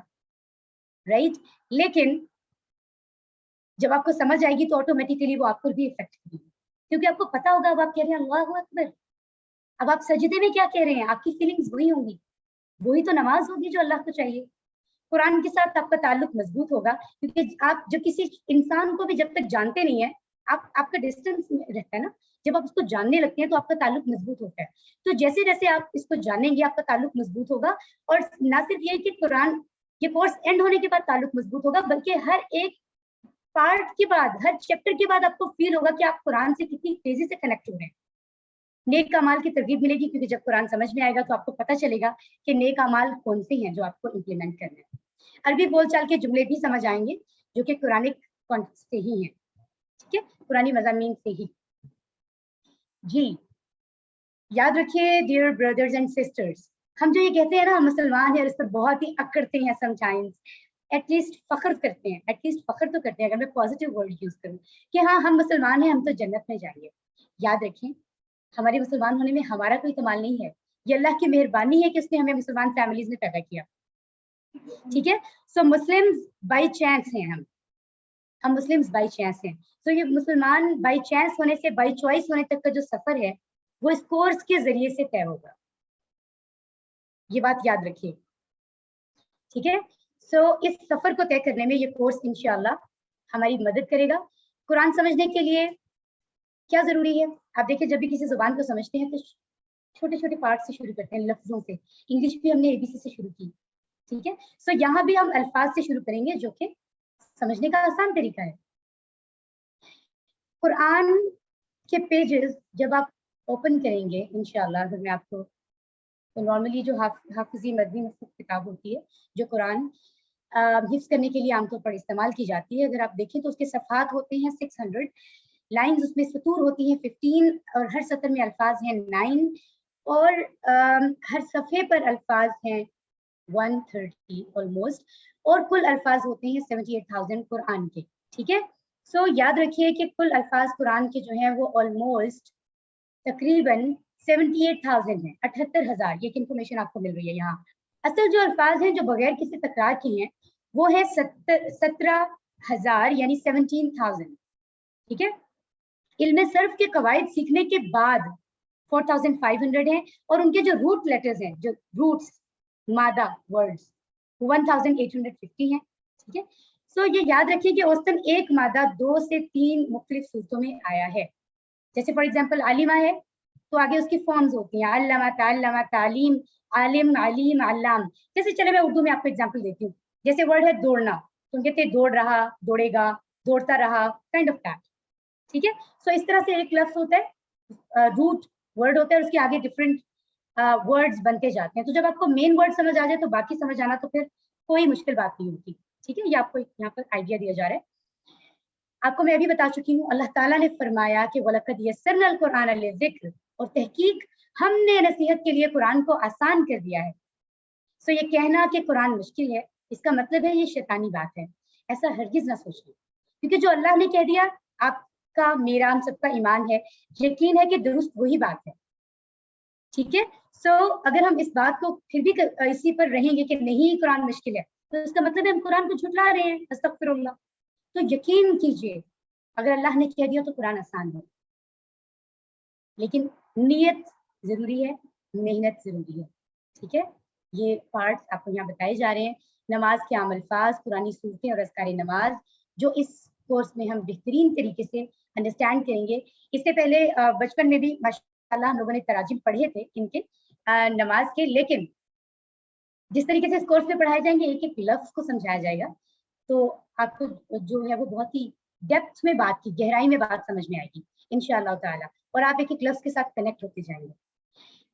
رائٹ. لیکن جب آپ کو سمجھ آئے گی تو آٹومیٹیکلی وہ آپ کو بھی افیکٹ کرے گی, کیونکہ آپ کو پتا ہوگا اب آپ کہہ رہے ہیں اللہ اکبر, اب آپ سجدے میں کیا کہہ رہے ہیں, آپ کی فیلنگز وہی ہوں گی, وہی تو نماز ہوگی جو اللہ کو چاہیے. قرآن کے ساتھ آپ کا تعلق مضبوط ہوگا, کیونکہ آپ جب کسی انسان کو بھی جب تک جانتے نہیں ہیں, آپ کا ڈسٹینس رہتا ہے نا, جب آپ اس کو جاننے لگتے ہیں تو آپ کا تعلق مضبوط ہوتا ہے. تو جیسے جیسے آپ اس کو جانیں گے آپ کا تعلق مضبوط ہوگا, اور نہ صرف یہ کہ قرآن یہ کورس اینڈ ہونے کے بعد تعلق مضبوط ہوگا, بلکہ ہر ایک پارٹ کے بعد, ہر چیپٹر کے بعد آپ کو فیل ہوگا کہ آپ قرآن سے کتنی تیزی سے کنیکٹ ہو رہے ہیں. نیک اعمال کی ترغیب ملے گی, کیونکہ جب قرآن سمجھ میں آئے گا تو آپ کو پتہ چلے گا کہ نیک اعمال کون سے ہیں جو آپ کو امپلیمنٹ کرنے ہیں. عربی بول چال کے جملے بھی سمجھ آئیں گے جو کہ قرآنک کانٹیکسٹ سے ہی ہیں, ٹھیک ہے, قرآنی مضامین سے ہی. جی یاد رکھیے ڈیئر بردرز اینڈ سسٹرز, ہم جو یہ کہتے ہیں نا ہم مسلمان ہیں, اس پر بہت ہی اکڑتے ہیں سم ٹائمز, ایٹ لیسٹ فخر کرتے ہیں, ایٹ لیسٹ فخر تو کرتے ہیں, اگر میں پازیٹیو ورڈ یوز کروں کہ ہاں ہم مسلمان ہیں, ہم تو جنت میں جائیں گے. یاد رکھیں ہمارے مسلمان ہونے میں ہمارا کوئی کمال نہیں ہے, یہ اللہ کی مہربانی ہے کہ اس نے ہمیں مسلمان فیملیز میں پیدا کیا, ٹھیک ہے. سو مسلم بائی چانس ہیں, ہم مسلم بائی چانس ہیں. سو یہ مسلمان بائی چانس ہونے سے بائی چوائس ہونے تک کا جو سفر ہے وہ اس کورس کے ذریعے سے طے ہوگا, یہ بات یاد رکھیے, ٹھیک ہے. سو اس سفر کو طے کرنے میں یہ کورس انشاءاللہ ہماری مدد کرے گا. قرآن سمجھنے کے لیے کیا ضروری ہے, آپ دیکھیں جب بھی کسی زبان کو سمجھتے ہیں تو چھوٹے چھوٹے پارٹ سے شروع کرتے ہیں, لفظوں سے. انگلش بھی ہم نے ABC سے شروع کی, ٹھیک ہے. سو یہاں بھی ہم الفاظ سے شروع کریں گے جو کہ سمجھنے کا آسان طریقہ ہے. قرآن کے پیجز جب آپ اوپن کریں گے انشاءاللہ, اگر میں آپ کو, تو نارملی جو حافظی مدنی کتاب ہوتی ہے جو قرآن حفظ کرنے کے لیے عام طور پر استعمال کی جاتی ہے, اگر آپ دیکھیں تو اس کے صفحات ہوتے ہیں 600, لائنز اس میں سطور ہوتی ہیں 15, اور ہر سطر میں الفاظ ہیں 9, اور ہر صفحے پر الفاظ ہیں 130 آلموسٹ, اور کل الفاظ ہوتے ہیں 78,000 قرآن کے, ٹھیک ہے. سو یاد رکھیے کہ کل الفاظ قرآن کے جو ہیں وہ آلموسٹ تقریباً 78,000 ہیں, 78,000. یہ انفارمیشن آپ کو مل رہی ہے یہاں. اصل جو الفاظ ہیں جو بغیر کسی تکرار کے ہیں وہ ہے 17,000 یعنی 17,000, ٹھیک ہے. علم صرف کے قواعد سیکھنے کے بعد 4,500 ہیں, اور ان کے جو روٹ لیٹرز ہیں, جو روٹس مادہ ورڈز 1,850 ہیں, ٹھیک ہے. سو یہ یاد رکھیے کہ اوسطاً ایک مادہ 2 سے 3 مختلف صورتوں میں آیا ہے. جیسے فار ایگزامپل عالمہ ہے تو آگے اس کی فارمز ہوتی ہیں علامہ, تعلمہ, تعلیم, عالم, علیم, علام. جیسے چلے میں اردو میں آپ کو ایگزامپل دیتی ہوں, جیسے ورڈ ہے دوڑنا, تو ہم کہتے ہیں دوڑ رہا, دوڑے گا, دوڑتا رہا, کائنڈ آف دیٹ, ٹھیک ہے. سو اس طرح سے ایک لفظ ہوتا ہے, روٹ ورڈ ہوتا ہے, اس کے آگے ڈفرینٹ ورڈز بنتے جاتے ہیں. تو جب آپ کو مین ورڈ سمجھ آ جائے تو باقی سمجھ آنا تو پھر کوئی مشکل بات نہیں ہوتی, ٹھیک ہے. یہ آپ کو یہاں پر آئیڈیا دیا جا رہا ہے. आपको मैं अभी बता चुकी हूँ, अल्लाह ताला ने फरमाया कि वलक़द यस्सरनल कुरआन लिज़िक्र, और तहकीक हमने नसीहत के लिए कुरान को आसान कर दिया है। सो ये कहना कि कुरान मुश्किल है, इसका मतलब है ये शैतानी बात है, ऐसा हरगिज ना सोचिए, क्योंकि जो अल्लाह ने कह दिया आपका मेरा हम सबका ईमान है, यकीन है कि दुरुस्त वही बात है। ठीक है, सो अगर हम इस बात को फिर भी इसी पर रहेंगे कि नहीं कुरान मुश्किल है, तो इसका मतलब है हम कुरान को झुठला रहे हैं, अस्तगफिरुल्लाह। तो यकीन कीजिए अगर अल्लाह ने कह दिया तो कुरान आसान है, लेकिन नियत जरूरी है, मेहनत जरूरी है। ठीक है, ये पार्ट्स आपको यहाँ बताए जा रहे हैं, नमाज के आम अल्फाज, कुरानी सूरतें और अस्कार नमाज, जो इस कोर्स में हम बेहतरीन तरीके से अंडरस्टैंड करेंगे। इससे पहले बचपन में भी माशाल्लाह हम लोगों ने तराजिम पढ़े थे इनके नमाज के, लेकिन जिस तरीके से इस कोर्स में पढ़ाए जाएंगे, एक एक लफ्ज को समझाया जाएगा, तो आपको जो है वो बहुत ही डेप्थ में बात की, गहराई में बात समझ में आएगी इंशाअल्लाह ताला, और आप एक एक लफ्ज के साथ कनेक्ट होते जाएंगे।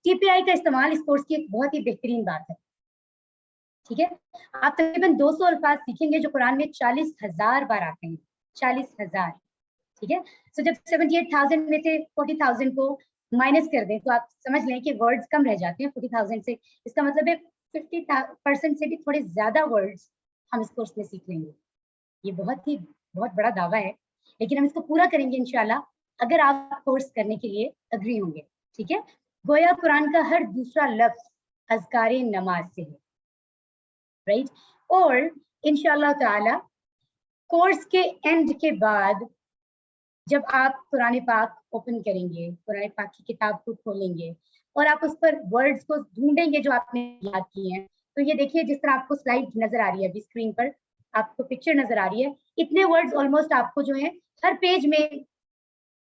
टीपीआई का इस्तेमाल इस कोर्स की एक बहुत ही बेहतरीन बात है। ठीक है, आप तकरीबन 200 अल्फाज सीखेंगे जो कुरान में 40,000 बार आते हैं, 40,000। ठीक है, सो जब 78,000 में से 40,000 को माइनस कर दें तो आप समझ लें कि वर्ड्स कम रह जाते हैं 40,000 से। इसका मतलब है 50% से भी थोड़े ज्यादा वर्ड्स हम इस कोर्स में सीख लेंगे। ये बहुत बड़ा दावा है, लेकिन हम इसको पूरा करेंगे इंशाल्लाह अगर आप कोर्स करने के लिए अग्री होंगे। ठीक है, गोया कुरान का हर दूसरा लफ्ज अज़कारे नमाज से है, राइट। और इंशाल्लाह ताला कोर्स के एंड के बाद जब आप कुरान पाक ओपन करेंगे, कुरान पाक की किताब को खोलेंगे और आप उस पर वर्ड्स को ढूंढेंगे जो आपने याद किए हैं, तो ये देखिए जिस तरह आपको स्लाइड नजर आ रही है अभी स्क्रीन पर, आपको पिक्चर नजर आ रही है, इतने वर्ड्स ऑलमोस्ट आपको जो है हर पेज में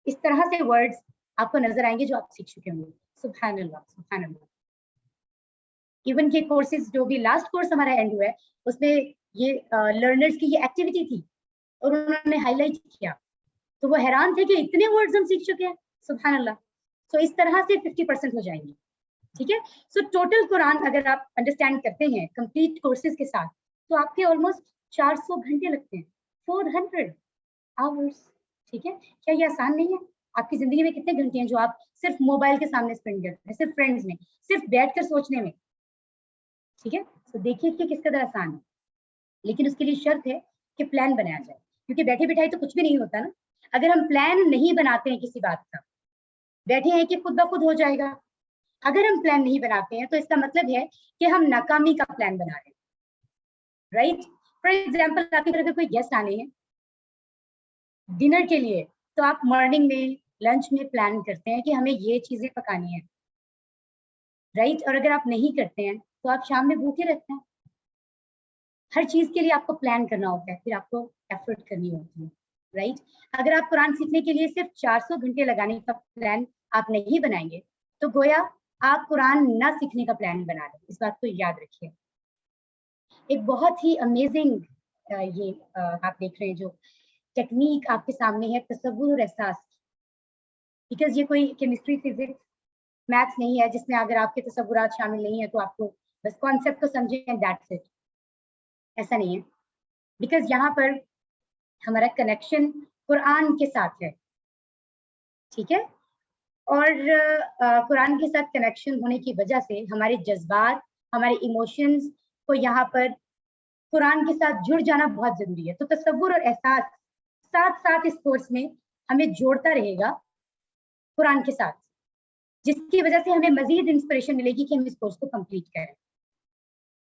इस तरह से वर्ड्स आपको नजर आएंगे जो आप सीख चुके होंगे। सुभान अल्लाह, सुभान अल्लाह। इवन के कोर्सेज जो भी लास्ट कोर्स हमारा एंड हुआ है उसमें ये लर्नर्स की ये एक्टिविटी थी और उन्होंने हाईलाइट किया, तो वो हैरान थे कि इतने वर्ड्स हम सीख चुके हैं, सुभान अल्लाह। तो इस तरह से 50% हो जाएंगे। ठीक है, सो टोटल कुरान अगर आप अंडरस्टैंड करते हैं कंप्लीट कोर्सेज के साथ, तो आपके ऑलमोस्ट 400 घंटे लगते हैं, 400 आवर्स। ठीक है, क्या ये आसान नहीं है? आपकी जिंदगी में कितने घंटे हैं जो आप सिर्फ मोबाइल के सामने स्पेंड करते हैं, सिर्फ फ्रेंड्स में, सिर्फ बैठकर सोचने में। ठीक है, तो देखिए कि किस कदर आसान है, लेकिन उसके लिए शर्त है कि प्लान बनाया जाए, क्योंकि बैठे बिठाए तो कुछ भी नहीं होता ना। अगर हम प्लान नहीं बनाते हैं किसी बात का, बैठे हैं कि खुद ब खुद हो जाएगा। अगर हम प्लान नहीं बनाते हैं तो इसका मतलब है कि हम नाकामी का प्लान बना रहे हैं, राइट। फॉर एग्जाम्पल, आपकी तरफ कोई गेस्ट आने हैं डिनर के लिए, तो आप मॉर्निंग में लंच में प्लान करते हैं कि हमें ये चीजें पकानी है, राइट। और अगर आप नहीं करते हैं तो आप शाम में भूखे रहते हैं। हर चीज के लिए आपको प्लान करना होता है, फिर आपको एफर्ट करनी होती है, राइट। अगर आप कुरान सीखने के लिए सिर्फ 400 घंटे लगाने का प्लान आप नहीं बनाएंगे, तो गोया आप कुरान ना सीखने का प्लान बना रहे हैं। इस बात को याद रखिए। एक बहुत ही अमेजिंग ये आप देख रहे हैं जो टेक्निक आपके सामने है, तसव्वुर और एहसास, बिकॉज ये कोई केमिस्ट्री, फिजिक्स, मैथ्स नहीं है जिसमें अगर आपके तसव्वुरात शामिल नहीं है तो आपको बस कॉन्सेप्ट को समझें एंड दैट्स इट। ऐसा नहीं है, बिकॉज यहाँ पर हमारा कनेक्शन कुरान के साथ है। ठीक है, और कुरान के साथ कनेक्शन होने की वजह से हमारे जज्बात, हमारे इमोशंस को यहाँ पर कुरान के साथ जुड़ जाना बहुत जरूरी है। तो तसव्वुर और एहसास साथ साथ इस कोर्स में हमें जोड़ता रहेगा कुरान के साथ, जिसकी वजह से हमें मजीद इंस्पिरेशन मिलेगी कि हम इस कोर्स को कंप्लीट करें।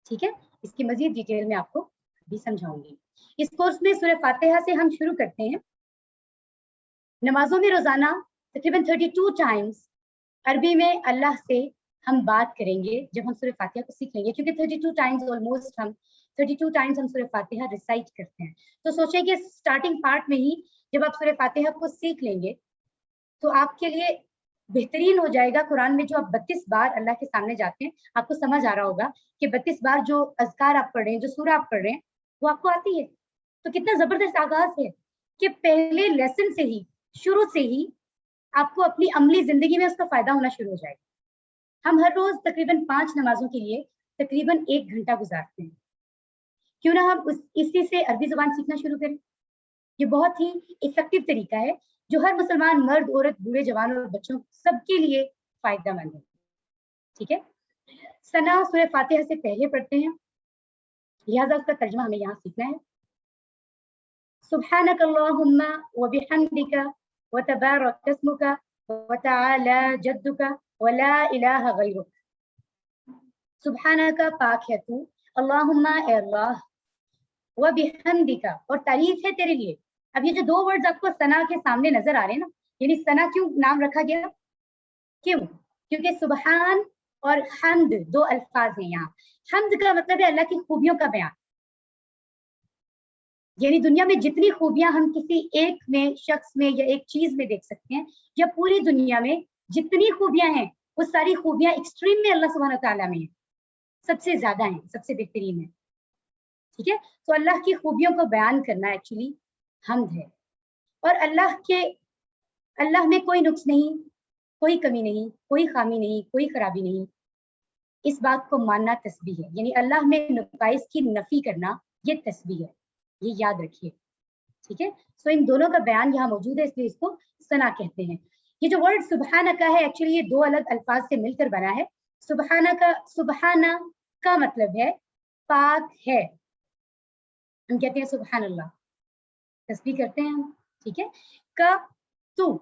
ठीक है, इसकी मजीद डिटेल में आपको भी समझाऊंगी। इस कोर्स में सूरह फातिहा से हम शुरू करते हैं। नमाजों में रोजाना तकरीबन 32 टाइम्स अरबी में अल्लाह से हम बात करेंगे जब हम सूरह फातिहा को सीख लेंगे, क्योंकि 32 टाइम्स ऑलमोस्ट हम 32 टाइम्स हम सूरह फातिहा रिसाइट करते हैं। तो सोचें कि स्टार्टिंग पार्ट में ही जब आप सूरह फातिहा को सीख लेंगे तो आपके लिए बेहतरीन हो जाएगा। कुरान में जो आप 32 बार अल्लाह के सामने जाते हैं, आपको समझ आ रहा होगा कि 32 बार जो अज़कार आप पढ़ रहे हैं, जो सूरह आप पढ़ रहे हैं, वो आपको आती है। तो कितना जबरदस्त आगाज है कि पहले लेसन से ही, शुरू से ही आपको अपनी अमली जिंदगी में उसका फायदा होना शुरू हो जाएगा। हम हर रोज तकरीबन 5 नमाजों के लिए तकरीबन 1 घंटा गुजारते हैं। क्यों ना हम इसी से अरबी जुबान सीखना शुरू करें। یہ بہت ہی افیکٹو طریقہ ہے جو ہر مسلمان مرد عورت بوڑھے جوان اور بچوں سب کے لیے فائدہ مند ہے. ٹھیک ہے. ثنا سورہ فاتحہ سے پہلے پڑھتے ہیں, لہٰذا اس کا ترجمہ ہمیں یہاں سیکھنا ہے. سبحانک اللہم وبحمدک وتبارک اسمک وتعالی جدک ولا الہ غیرک. سبحانک پاک ہے تو, اللہم اے اللہ, وبحمدک اور تعریف ہے تیرے لیے. اب یہ جو دو ورڈز آپ کو ثنا کے سامنے نظر آ رہے ہیں نا, یعنی ثنا کیوں نام رکھا گیا؟ کیوں؟ کیونکہ سبحان اور حمد دو الفاظ ہیں یہاں. حمد کا مطلب ہے اللہ کی خوبیوں کا بیان, یعنی دنیا میں جتنی خوبیاں ہم کسی ایک میں شخص میں یا ایک چیز میں دیکھ سکتے ہیں, یا پوری دنیا میں جتنی خوبیاں ہیں وہ ساری خوبیاں ایکسٹریم میں اللہ سبحانہ تعالیٰ میں ہیں, سب سے زیادہ ہیں, سب سے بہترین ہیں. ٹھیک ہے. تو اللہ کی خوبیوں کو بیان کرنا ایکچولی حمد ہے. اور اللہ میں کوئی نقص نہیں, کوئی کمی نہیں, کوئی خامی نہیں, کوئی خرابی نہیں. اس بات کو ماننا تسبیح ہے, یعنی اللہ میں نقائص کی نفی کرنا یہ تسبیح ہے, یہ یاد رکھیے. ٹھیک ہے. سو ان دونوں کا بیان یہاں موجود ہے, اس لیے اس کو ثنا کہتے ہیں. یہ جو ورڈ سبحانہ کا ہے ایکچولی یہ دو الگ الفاظ سے مل کر بنا ہے. سبحانہ کا مطلب ہے پاک ہے. ہم کہتے ہیں سبحان اللہ, تسبیح کرتے ہیں ہم. ٹھیک ہے. کا تو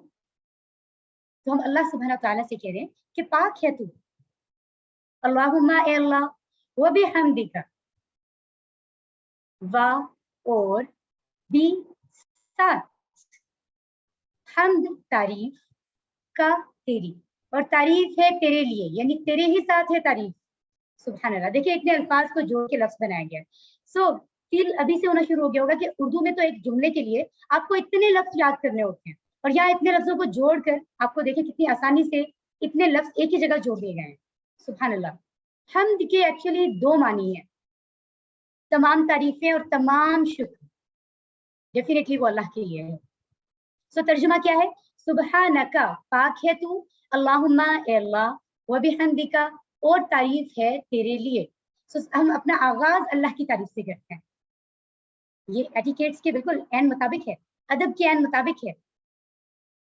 ہم اللہ سبحانہ تعالیٰ سے کہہ رہے ہیں کہ پاک ہے تو. اللہم اے اللہ, وبحمدک اور بھی ساتھ, حمد تعریف کا تیری, اور تعریف ہے تیرے لیے, یعنی تیرے ہی ساتھ ہے تعریف. سبحان اللہ. دیکھیے اتنے الفاظ کو جوڑ کے لفظ بنایا گیا. سو فیل ابھی سے ہونا شروع ہو گیا ہوگا کہ اردو میں تو ایک جملے کے لیے آپ کو اتنے لفظ یاد کرنے ہوتے ہیں, اور یہاں اتنے لفظوں کو جوڑ کر آپ کو دیکھیں کتنی آسانی سے اتنے لفظ ایک ہی جگہ جوڑ دیے گئے ہیں. سبحان اللہ. حمد کے ایکچولی دو معنی ہیں, تمام تعریفیں اور تمام شکر. ڈیفینیٹلی وہ اللہ کے لیے ہے. سو ترجمہ کیا ہے؟ سبحانک پاک ہے تو, اللہم اے اللہ, وبحمدک اور تعریف ہے تیرے لیے. سو ہم اپنا آغاز اللہ کی تعریف سے کرتے ہیں. یہ ایٹیکیٹس کے بالکل عین مطابق ہے, ادب کے عین مطابق ہے,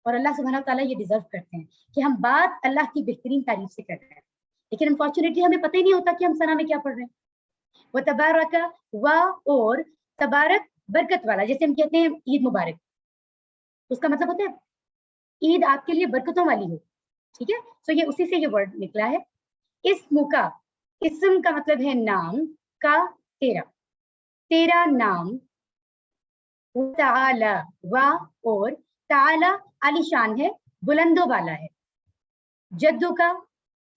اور اللہ سبحانہ تعالیٰ یہ ڈیزرو کرتے ہیں کہ ہم بات اللہ کی بہترین تعریف سے کر رہے ہیں. لیکن انفارچونیٹلی ہمیں پتہ ہی نہیں ہوتا کہ ہم ثنا میں کیا پڑھ رہے ہیں. وہ تبارک اور تبارک برکت والا, جیسے ہم کہتے ہیں عید مبارک, اس کا مطلب ہوتا ہے عید آپ کے لیے برکتوں والی ہو. ٹھیک ہے. سو یہ اسی سے یہ ورڈ نکلا ہے. اسم کا, اسم کا مطلب ہے نام, کا تیرا, تیرا نام. تعالی اور تعالی عالی شان ہے, بلند و بالا ہے. جدو کا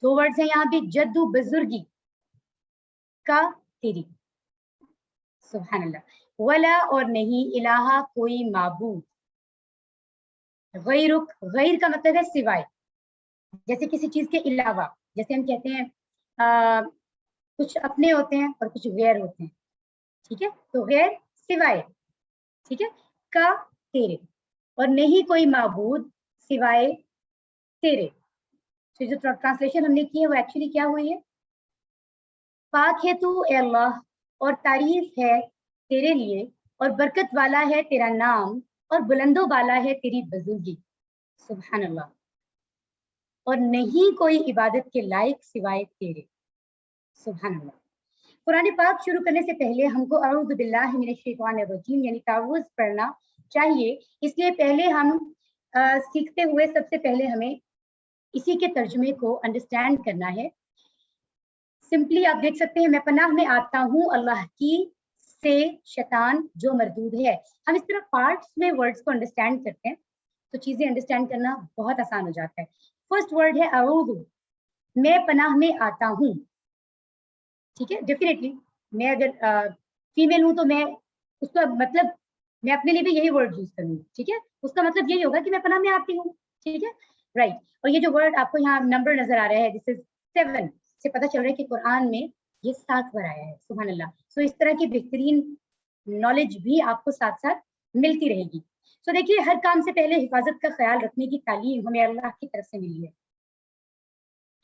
دو ورڈز ہیں یہاں بھی, جدو بزرگی, کا تیری. سبحان اللہ. ولا اور نہیں, الہ کوئی معبود, غیرک, غیر کا مطلب ہے سوائے, جیسے کسی چیز کے علاوہ. جیسے ہم کہتے ہیں کچھ اپنے ہوتے ہیں اور کچھ غیر ہوتے ہیں. ٹھیک ہے. تو غیر سوائے. ٹھیک ہے. کا تیرے, اور نہیں کوئی معبود سوائے تیرے. تو جو ٹرانسلیشن ہم نے کی ہے وہ ایکچولی کیا ہوئی ہے؟ پاک ہے تو اے اللہ, اور تعریف ہے تیرے لیے, اور برکت والا ہے تیرا نام, اور بلند و بالا ہے تیری بزرگی. سبحان اللہ. اور نہیں کوئی عبادت کے لائق سوائے تیرے. سبحان اللہ. قرآن پاک شروع کرنے سے پہلے ہم کو اعوذ باللہ من الشیطان الرجیم یعنی تعوذ پڑھنا چاہیے. اس لیے پہلے ہم سیکھتے ہوئے سب سے پہلے ہمیں اسی کے ترجمے کو انڈرسٹینڈ کرنا ہے. سمپلی آپ دیکھ سکتے ہیں, میں پناہ میں آتا ہوں اللہ کی سے شیطان جو مردود ہے. ہم اس طرح پارٹس میں ورڈز کو انڈرسٹینڈ کرتے ہیں تو چیزیں انڈرسٹینڈ کرنا بہت آسان ہو جاتا ہے. فرسٹ ورڈ ہے اعوذ, میں پناہ میں آتا ہوں. ٹھیک ہے. ڈیفینیٹلی میں اگر فیمیل ہوں تو میں اس کا مطلب میں اپنے لیے بھی یہی ورڈ یوز کروں گی. ٹھیک ہے. اس کا مطلب یہی ہوگا کہ میں پناہ میں آتی ہوں. ٹھیک ہے. رائٹ. اور یہ جو ورڈ آپ کو یہاں نمبر نظر آ رہا ہے دس از 7 سے پتہ چل رہا ہے کہ قرآن میں یہ 7 بار آیا ہے. سبحان اللہ. سو اس طرح کی بہترین نالج بھی آپ کو ساتھ ساتھ ملتی رہے گی. سو دیکھیے ہر کام سے پہلے حفاظت کا خیال رکھنے کی تعلیم ہمیں اللہ کی طرف سے ملی ہے.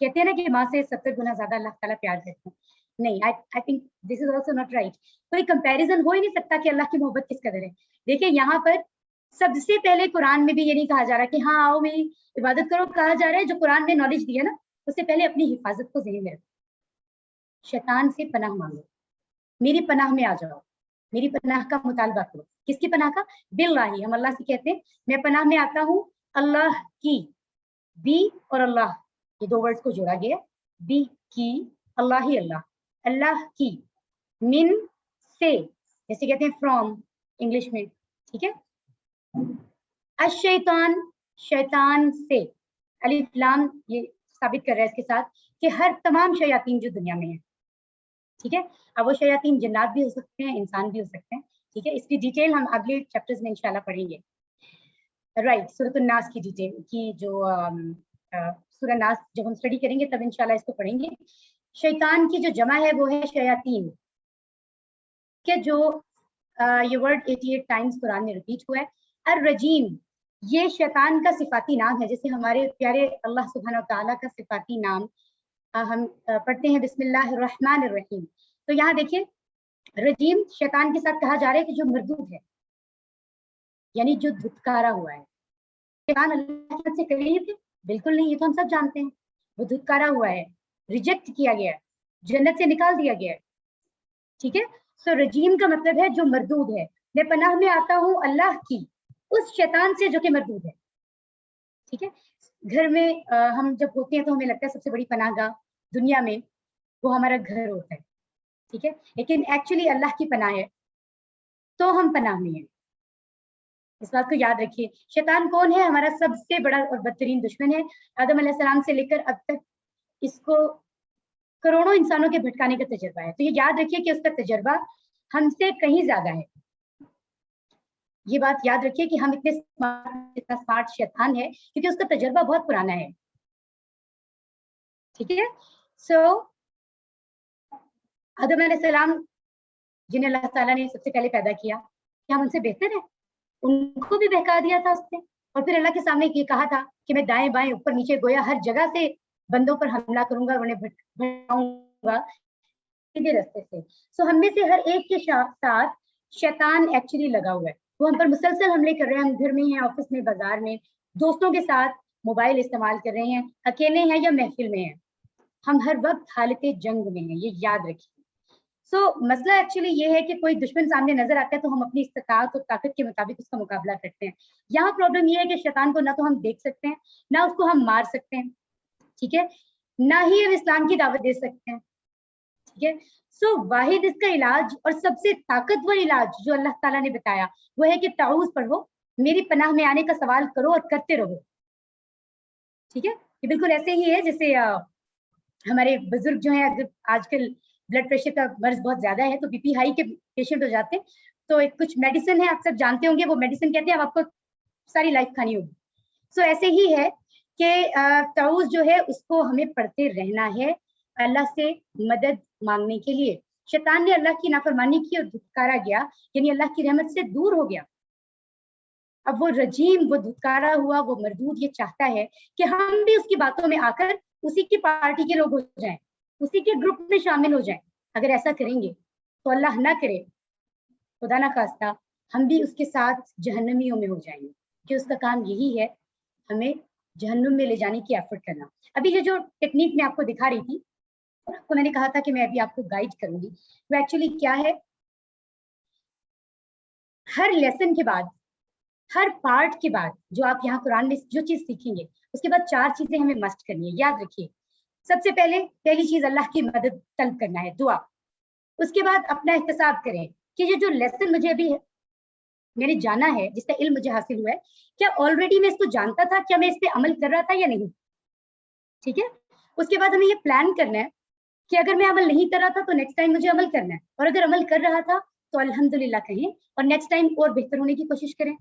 کہتے ہیں نا کہ ماں سے 70 گنا زیادہ اللہ تعالیٰ پیار کرتے ہیں. नहीं, I think this is also not right. कोई कंपैरिजन हो ही नहीं सकता कि अल्लाह की मोहब्बत किस कदर है। देखिए यहाँ पर सबसे पहले कुरान में भी ये नहीं कहा जा रहा कि हाँ आओ मेरी इबादत करो, कहा जा रहा है जो कुरान ने नॉलेज दी है ना, उससे पहले अपनी हिफाजत को ज़हन में रखो, शैतान से पनाह मांगो, मेरी पनाह में आ जाओ, मेरी पनाह का मुतालबा करो। किसकी पनाह का? बिल्लाही, हम अल्लाह से कहते हैं मैं पनाह में आता हूँ अल्लाह की, बी और अल्लाह ये दो वर्ड्स को जोड़ा गया, बी की, अल्लाह ही अल्लाह, अल्लाह की, मिन से, जैसे कहते हैं फ्रॉम इंग्लिश में, ठीक है। अशैतान, शैतान से, अलिफ लाम ये साबित कर रहा है इसके साथ कि हर तमाम शयातीन जो दुनिया में है, ठीक है। अब वो शयातीन जन्नात भी हो सकते हैं, इंसान भी हो सकते हैं, ठीक है। इसकी डिटेल हम अगले चैप्टर्स में इंशाल्लाह पढ़ेंगे। राइट, सूरह नास की डिटेल की जो सूरह नास जब हम स्टडी करेंगे तब इंशाल्लाह इसको पढ़ेंगे। शैतान की जो जमा है वो है शयातीन के, जो ये वर्ड 88 टाइम्स कुरान में रिपीट हुआ है। अर रजीम ये शैतान का सिफाती नाम है, जैसे हमारे प्यारे अल्लाह सुब्हानहू तआला का सिफाती नाम हम पढ़ते हैं बिस्मिल्लाहिर्रहमानिर्रहीम। तो यहाँ देखिए रजीम शैतान के साथ कहा जा रहा है कि जो मरदूद है, यानी जो धुतकारा हुआ है। शैतान अल्लाह से करीब है? बिल्कुल नहीं, ये तो हम सब जानते हैं। वो धुतकारा हुआ है, रिजेक्ट किया गया है, जन्नत से निकाल दिया गया है, ठीक है। सो रजीम का मतलब है जो मरदूद है। मैं पनाह में आता हूँ अल्लाह की उस शैतान से जो कि मरदूद है, ठीक है। घर में हम जब होते हैं तो हमें लगता है सबसे बड़ी पनाहगाह दुनिया में वो हमारा घर होता है, ठीक है। लेकिन एक्चुअली अल्लाह की पनाह है तो हम पनाह में हैं, इस बात को याद रखिए। शैतान कौन है? हमारा सबसे बड़ा और बदतरीन दुश्मन है। आदम अलैहिस्सलाम से लेकर अब तक इसको करोड़ों इंसानों के भटकाने का तजर्बा है, तो ये याद रखिए कि उसका तजर्बा हमसे कहीं ज्यादा है। ये बात याद रखिए कि हम इतने स्मार्ट शैतान है क्योंकि उसका तजर्बा बहुत पुराना है, ठीक है। सो आदम अलैहिस्सलाम जिन्हें अल्लाह ताला ने सबसे पहले पैदा किया, क्या हम उनसे बेहतर है? उनको भी बहका दिया था उसने, और फिर अल्लाह के सामने ये कहा था कि मैं दाएं बाएं ऊपर नीचे गोया हर जगह से बंदों पर हमला करूंगा और उन्हें भटकाऊंगा सीधे रास्ते से। सो हम में से हर एक के साथ शैतान एक्चुअली लगा हुआ है, वो हम पर मुसलसल हमले कर रहे हैं। हम घर में हैं, ऑफिस में, बाजार में, दोस्तों के साथ मोबाइल इस्तेमाल कर रहे हैं, अकेले हैं या महफिल में हैं, हम हर वक्त हालत जंग में हैं, ये याद रखिए। सो मसला एक्चुअली ये है कि कोई दुश्मन सामने नजर आता है तो हम अपनी इस्तात और ताकत के मुताबिक उसका मुकाबला करते हैं। यहाँ प्रॉब्लम ये है कि शैतान को ना तो हम देख सकते हैं, ना उसको हम मार सकते हैं, ठीक है, ना ही हम इस्लाम की दावत दे सकते हैं, ठीक है। सो वाहिद इसका इलाज और सबसे ताकतवर इलाज जो अल्लाह ताला ने बताया वो है कि ताऊज़ पढ़ो, मेरी पनाह में आने का सवाल करो और करते रहो, ठीक है। ये बिल्कुल ऐसे ही है जैसे हमारे बुजुर्ग जो है, अगर आजकल ब्लड प्रेशर का मर्ज बहुत ज्यादा है तो बीपी हाई के पेशेंट हो जाते हैं, तो एक कुछ मेडिसिन है, आप सब जानते होंगे, वो मेडिसिन कहते हैं अब आपको सारी लाइफ खानी होगी। सो ऐसे ही है कि ताऊज़ जो है उसको हमें पढ़ते रहना है अल्लाह से मदद मांगने के लिए। शैतान ने अल्लाह की नाफरमानी की और धुतकारा गया, यानी अल्लाह की रहमत से दूर हो गया। अब वो रजीम, वो धुतकारा हुआ, वो मरदूद ये चाहता है कि हम भी उसकी बातों में आकर उसी की पार्टी के लोग हो जाएं, उसी के ग्रुप में शामिल हो जाएं। अगर ऐसा करेंगे तो अल्लाह ना करे, खुदा ना खास्ता, हम भी उसके साथ जहन्नमियों में हो जाएंगे, कि उसका काम यही है हमें जहन्नुम में ले जाने की एफर्ट करना। अभी ये जो टेक्निक मैं आपको दिखा रही थी, आपको मैंने कहा था कि मैं अभी आपको गाइड करूंगी, वो एक्चुअली क्या है, हर लेसन के बाद, हर पार्ट के बाद जो आप यहाँ कुरान में जो चीज सीखेंगे उसके बाद 4 चीजें हमें मस्ट करनी है, याद रखिए। सबसे पहली चीज अल्लाह की मदद तलब करना है, दुआ। उसके बाद अपना एहतसाब करें कि ये जो लेसन मुझे अभी मैंने जाना है, जिसका इल्म मुझे हासिल हुआ है, क्या ऑलरेडी मैं इसको जानता था, क्या मैं इस पे अमल कर रहा था या नहीं, ठीक है। उसके बाद हमें ये प्लान करना है कि अगर मैं अमल नहीं कर रहा था तो नेक्स्ट टाइम मुझे अमल करना है, और अगर अमल कर रहा था तो अल्हम्दुलिल्लाह कहें और नेक्स्ट टाइम और बेहतर होने की कोशिश करें।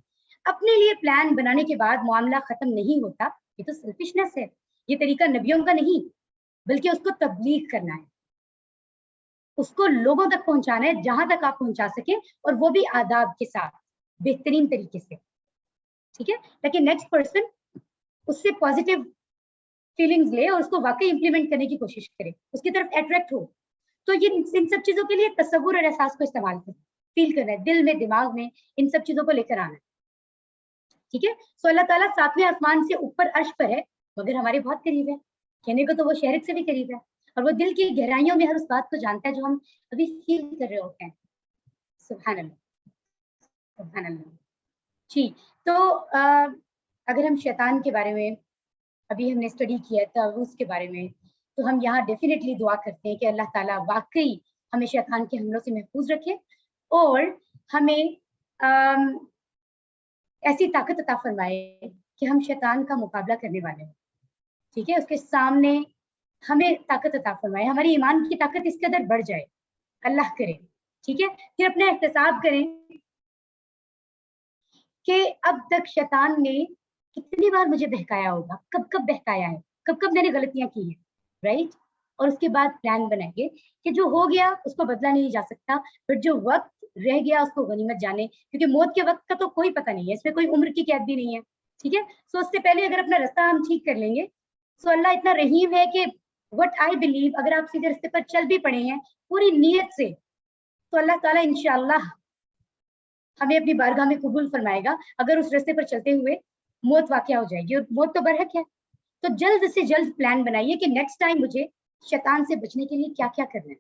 अपने लिए प्लान बनाने के बाद मामला खत्म नहीं होता, ये तो सेल्फिशनेस है, ये तरीका नबियों का नहीं, बल्कि उसको तबलीग करना है, उसको लोगों तक पहुंचाना है जहां तक आप पहुंचा सके, और वो भी आदाब के साथ, बेहतरीन तरीके से, ठीक है, ताकि नेक्स्ट पर्सन उससे पॉजिटिव फीलिंग्स ले और उसको वाकई इंप्लीमेंट करने की कोशिश करे, उसकी तरफ अट्रैक्ट हो। तो ये इन सब चीजों के लिए तसव्वुर और एहसास को इस्तेमाल करें, फील करना है, दिल में दिमाग में इन सब चीजों को लेकर आना है, ठीक है। सो अल्लाह ताला 7वें आसमान से ऊपर अर्श पर है, मगर हमारे बहुत करीब है, कहने को तो वो शहर से भी करीब है, और वो दिल की गहराइयों में हर उस बात को जानता है जो हम अभी फील कर रहे होते हैं। सुभान अल्लाह, सुभान अल्लाह। जी, तो अगर हम शैतान के बारे में अभी हमने स्टडी किया ताऊस के बारे में, तो हम यहाँ डेफिनेटली दुआ करते हैं कि अल्लाह ताला वाकई हमें शैतान के हमलों से महफूज रखे और हमें ऐसी ताकत अता फरमाए कि हम शैतान का मुकाबला करने वाले हैं, ठीक है। उसके सामने हमें ताकत अता फरमाए, हमारी ईमान की ताकत इस कदर बढ़ जाए, अल्लाह करे, ठीक है। फिर अपना एहतसाब करें कि अब तक शैतान ने कितनी बार मुझे बहकाया होगा, कब कब बहकाया है, कब कब मैंने गलतियां की हैं, राइट। और उसके बाद प्लान बनाएंगे कि जो हो गया उसको बदला नहीं जा सकता, बट जो वक्त रह गया उसको गनीमत जाने, क्योंकि मौत के वक्त का तो कोई पता नहीं है, इसमें कोई उम्र की कैद भी नहीं है, ठीक है। सो उससे पहले अगर अपना रास्ता हम ठीक कर लेंगे, सो अल्लाह इतना रहीम है कि व्हाट आई बिलीव, अगर आप सीधे रास्ते पर चल भी पड़े हैं पूरी नीयत से, तो अल्लाह ताला इंशाअल्लाह हमें अपनी बारगाह में कबूल फरमाएगा। अगर उस रास्ते पर चलते हुए मौत वाक़या हो जाएगी, और मौत तो बरहक है, तो जल्द से जल्द प्लान बनाइए कि नेक्स्ट टाइम मुझे शैतान से बचने के लिए क्या क्या करना है,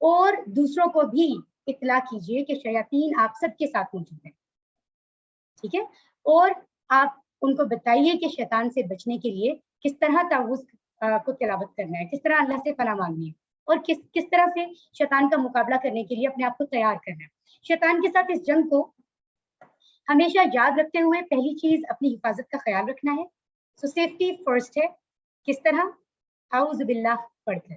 और दूसरों को भी इत्तला कीजिए कि शयातीन आप सबके साथ मौजूद है, ठीक है। और आप उनको बताइए कि शैतान से बचने के लिए किस तरह ताऊज़ को तिलावत करना है, किस तरह अल्लाह से पनाह मांगनी है, और किस तरह से शैतान का मुकाबला करने के लिए अपने आप को तैयार करना है। शैतान के साथ इस जंग को हमेशा याद रखते हुए पहली चीज अपनी हिफाजत का ख्याल रखना है। सो सेफ्टी फर्स्ट है, किस तरह, आऊज़ बिल्लाह पढ़कर।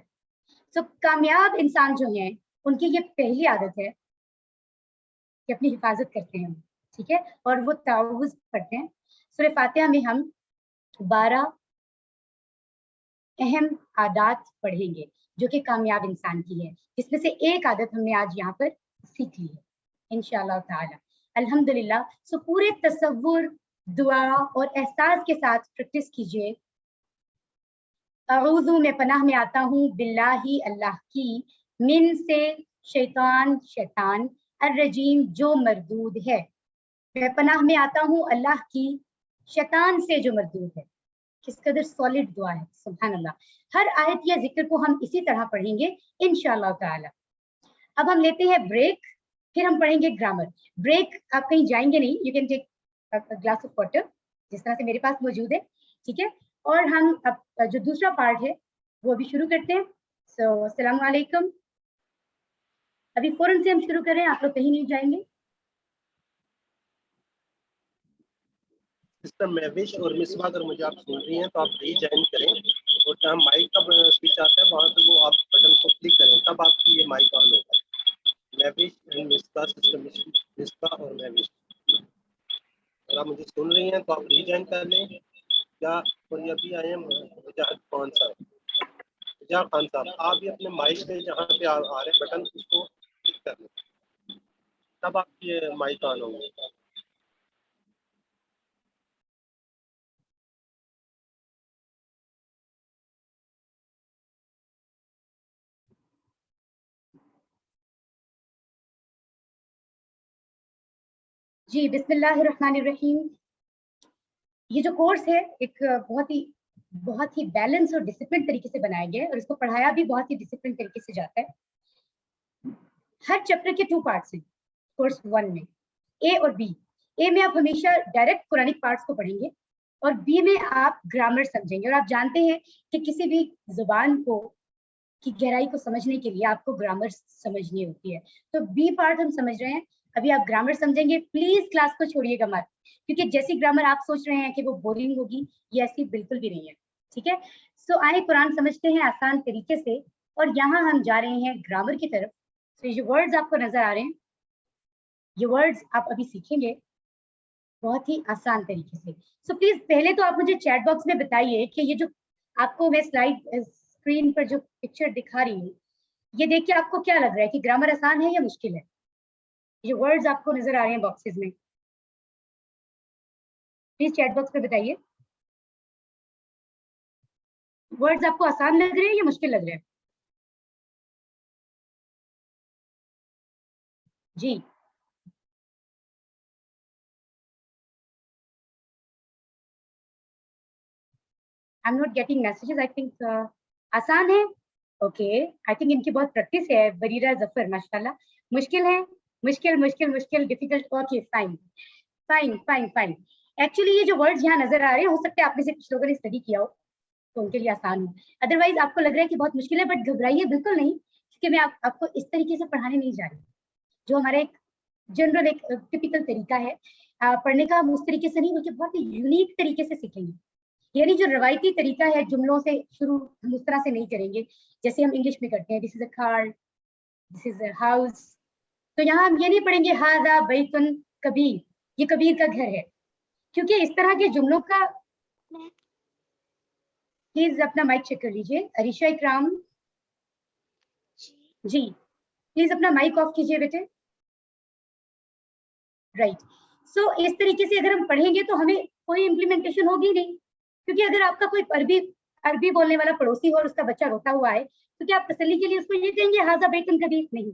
सो कामयाब इंसान जो हैं उनकी ये पहली आदत है कि अपनी हिफाजत करते हैं, ठीक है, और वो ताऊज़ पढ़ते हैं। सूरह फातिहा में हम 12 अहम आदत पढ़ेंगे जो कि कामयाब इंसान की है, जिसमें से एक आदत हमने आज यहाँ पर सीख ली है इंशाअल्लाह ताला, अल्हम्दुलिल्लाह। सो पूरे तसव्वुर, दुआ और एहसास के साथ प्रैक्टिस कीजिए। अऊज़ु में पनाह में आता हूँ बिल्लाही अल्लाह की, मिन से शैतान शैतान, अर्रजीम जो मरदूद है। मैं पनाह में आता हूँ अल्लाह की शैतान से जो मरदूद है। किस कदर सॉलिड दुआ है, सुभान अल्लाह। हर आयत या जिक्र को हम इसी तरह पढ़ेंगे इंशाअल्लाह ताला। अब हम लेते हैं ब्रेक, फिर हम पढ़ेंगे ग्रामर। ब्रेक आप कहीं जाएंगे नहीं, you can take glass of water, जिस तरह से मेरे पास मौजूद है, ठीक है। और हम अब जो दूसरा पार्ट है वो अभी शुरू करते हैं। सो अस्सलाम वालेकुम, अभी फौरन से हम शुरू कर रहे हैं, आप लोग कहीं नहीं जाएंगे। सिस्टर महविश और मिसबा, अगर मुझे आप सुन रही हैं तो आप रीजॉइन करें, और जहाँ माइक का स्विच आता है वहाँ पे वो आप बटन को क्लिक करें, तब आपकी ये माइक ऑन होगा। महविश एंड मिसबा, सिस्टर मिसबा और महविश, अगर आप मुझे सुन रही हैं तो आप रीजॉइन कर लें। या कोई अभी आए हैं मुजाहिद खान साहब, मुजाहिद खान साहब, आप भी अपने माइक पे जहाँ पे आ रहे बटन उसको क्लिक कर लें, तब आपकी माइक ऑन होंगे। जी बिस्मिल्लाहिर्रहमानिर्रहीम। ये जो कोर्स है एक बहुत ही बैलेंस और डिसिप्लिन तरीके से बनाया गया है, और इसको पढ़ाया भी बहुत ही डिसिप्लिन तरीके से जाता है। हर चैप्टर के 2 पार्ट्स हैं कोर्स 1 में, ए और बी। ए में आप हमेशा डायरेक्ट कुरानिक पार्ट्स को पढ़ेंगे, और बी में आप ग्रामर समझेंगे। और आप जानते हैं कि किसी भी जुबान को की गहराई को समझने के लिए आपको ग्रामर समझनी होती है। तो बी पार्ट हम समझ रहे हैं, अभी आप ग्रामर समझेंगे। प्लीज क्लास को छोड़िएगा मत, क्योंकि जैसी ग्रामर आप सोच रहे हैं कि वो बोरिंग होगी, ये ऐसी बिल्कुल भी नहीं है, ठीक है। सो आए कुरान समझते हैं आसान तरीके से, और यहाँ हम जा रहे हैं ग्रामर की तरफ। तो ये वर्ड्स आपको नजर आ रहे हैं, ये वर्ड्स आप अभी सीखेंगे बहुत ही आसान तरीके से। सो प्लीज पहले तो आप मुझे चैट बॉक्स में बताइए कि ये जो आपको मैं स्लाइड स्क्रीन पर जो पिक्चर दिखा रही हूँ, ये देख के आपको क्या लग रहा है कि ग्रामर आसान है या मुश्किल है? ये वर्ड्स आपको नजर आ रहे हैं बॉक्सेस में, प्लीज चैट बॉक्स में बताइए, वर्ड्स आपको आसान लग रहे हैं या मुश्किल लग रहे हैं? जी I am not getting messages, I think आसान है। ओके, आई थिंक इनकी बहुत प्रैक्टिस है। बरीरा जफर, माशाल्लाह। मुश्किल है, मुश्किल मुश्किल मुश्किल, difficult. Okay fine fine fine fine. Actually ये जो वर्ड्स यहाँ नजर आ रहे हैं, हो सकता है आप में से कुछ लोगों ने स्टडी किया हो तो उनके लिए आसान हो, अदरवाइज आपको लग रहा है कि बहुत मुश्किल है, बट घबराइए बिल्कुल नहीं, क्योंकि मैं आपको इस तरीके से पढ़ाने नहीं जा रही। जो हमारा एक जनरल एक टिपिकल तरीका है पढ़ने का, हम उस तरीके से नहीं बल्कि बहुत ही यूनिक तरीके से सीखेंगे। यानी जो रवायती तरीका है जुमलों से शुरू, हम उस तरह से नहीं करेंगे जैसे हम इंग्लिश में करते हैं, this is a car, this is a house. तो यहाँ हम ये नहीं पढ़ेंगे हादा बैतुन कबीर, ये कबीर का घर है, क्योंकि इस तरह के जुमलों का। प्लीज अपना माइक चेक कर लीजिए। अरीशा इकराम जी, प्लीज अपना माइक ऑफ कीजिए बेटे। राइट। सो इस तरीके से अगर हम पढ़ेंगे तो हमें कोई इम्प्लीमेंटेशन होगी नहीं, क्योंकि अगर आपका कोई अरबी बोलने वाला पड़ोसी हो और उसका बच्चा रोता हुआ है, तो क्या आप तसल्ली के लिए उसको ये कहेंगे हाजा बैतुन कबीर? नहीं।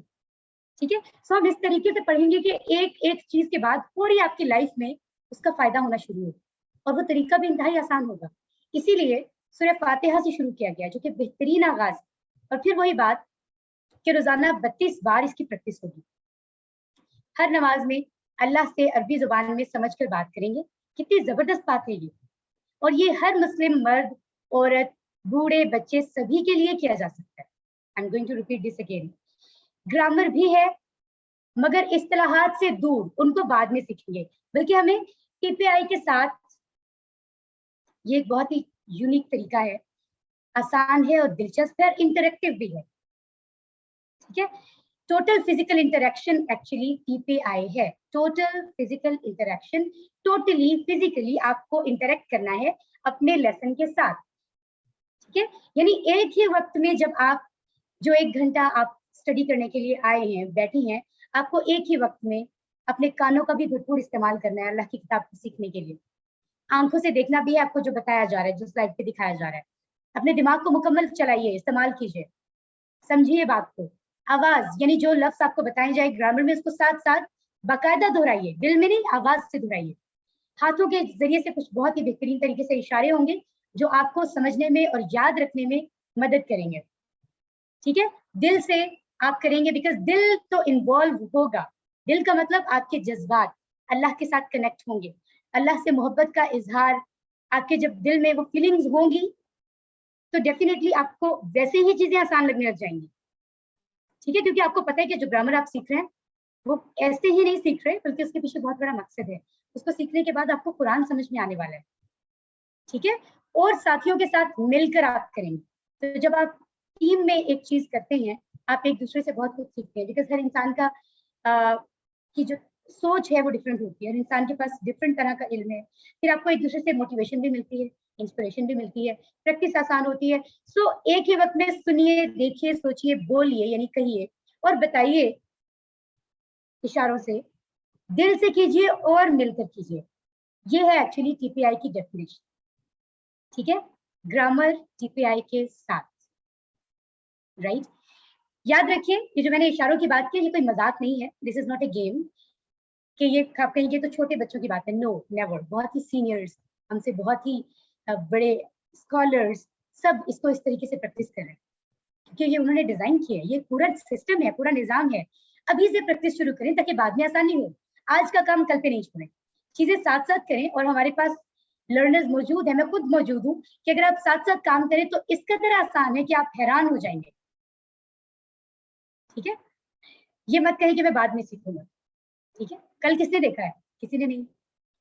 ठीक है, सो हम इस तरीके से पढ़ेंगे कि एक एक चीज के बाद पूरी आपकी लाइफ में उसका फायदा होना शुरू हो, और वो तरीका भी इंतहाई आसान होगा। इसीलिए सूरह फातिहा से शुरू किया गया, जो कि बेहतरीन आगाज। और फिर वही बात कि रोजाना 32 बार इसकी प्रैक्टिस होगी। हर नमाज में अल्लाह से अरबी जुबान में समझकर बात करेंगे। कितनी जबरदस्त बात है ये, और ये हर मुस्लिम मर्द, औरत, बूढ़े, बच्चे सभी के लिए किया जा सकता है। I am going to repeat this again. Grammar भी है, मगर इस्तिलाहात से दूर, उनको बाद में सीखेंगे, बल्कि हमें टीपीआई के साथ, ये एक बहुत ही यूनिक तरीका है, आसान है और दिलचस्प है और इंटरेक्टिव भी है। ठीक है, total physical interaction actually TPI है। Total physical interaction, totally physically आपको इंटरेक्ट करना है अपने लेसन के साथ। ठीक है, यानी एक ही वक्त में जब आप जो 1 घंटा आप स्टडी करने के लिए आए हैं, बैठी हैं, आपको एक ही वक्त में अपने कानों का भी भरपूर इस्तेमाल करना है अल्लाह की किताब को सीखने के लिए। आंखों से देखना भी है आपको, जो बताया जा रहा है, जो स्लाइड पे दिखाया जा रहा है। अपने दिमाग को मुकम्मल चलाइए, इस्तेमाल कीजिए, समझिए बात को। आवाज, यानी जो लफ्ज आपको बताए जाए ग्रामर में, उसको साथ साथ बाकायदा दोहराइए, दिल में नहीं, आवाज से दोहराइए। हाथों के जरिए से कुछ बहुत ही बेहतरीन तरीके से इशारे होंगे जो आपको समझने में और याद रखने में मदद करेंगे। ठीक है, दिल से आप करेंगे, बिकॉज दिल तो इन्वॉल्व होगा। दिल का मतलब आपके जज्बात अल्लाह के साथ कनेक्ट होंगे, अल्लाह से मोहब्बत का इजहार, आपके जब दिल में वो फीलिंग्स होंगी तो डेफिनेटली आपको वैसे ही चीजें आसान लगने लग जाएंगी। ठीक है, क्योंकि आपको पता है कि जो ग्रामर आप सीख रहे हैं वो ऐसे ही नहीं सीख रहे, बल्कि उसके पीछे बहुत बड़ा मकसद है। उसको सीखने के बाद आपको कुरान समझ में आने वाला है। ठीक है, और साथियों के साथ मिलकर आप करेंगे। तो जब आप टीम में एक चीज करते हैं, आप एक दूसरे से बहुत कुछ सीखते हैं, बिकॉज हर इंसान का की जो सोच है वो डिफरेंट होती है, हर इंसान के पास डिफरेंट तरह का इल्म है। फिर आपको एक दूसरे से मोटिवेशन भी मिलती है, इंस्पिरेशन भी मिलती है, प्रैक्टिस आसान होती है। सो एक ही वक्त में सुनिए, देखिए, सोचिए, बोलिए, यानी कहिए और बताइए इशारों से, दिल से कीजिए और मिलकर कीजिए। ये है एक्चुअली टीपीआई की डेफिनेशन। ठीक है, ग्रामर टीपीआई के साथ। राइट, याद रखिए, ये जो मैंने इशारों की बात की, ये कोई मजाक नहीं है, this is not a game कि ये आप कहेंगे तो छोटे बच्चों की बात है। No, never. बहुत ही सीनियर्स, हमसे बहुत ही बड़े स्कॉलर्स, सब इसको इस तरीके से प्रैक्टिस कर रहे हैं, क्योंकि ये उन्होंने डिजाइन किया है, ये पूरा सिस्टम है, पूरा निजाम है। अभी से प्रैक्टिस शुरू करें ताकि बाद में आसानी हो। आज का काम कल पे नहीं छोड़ें, चीजें साथ साथ करें। और हमारे पास लर्नर्स मौजूद है, मैं खुद मौजूद हूँ, कि अगर आप साथ साथ काम करें तो इस कदर आसान है कि आप हैरान हो जाएंगे। ठीक है, ये मत कहें कि मैं बाद में सीखूंगा। ठीक है, कल किसने देखा है? किसी ने नहीं।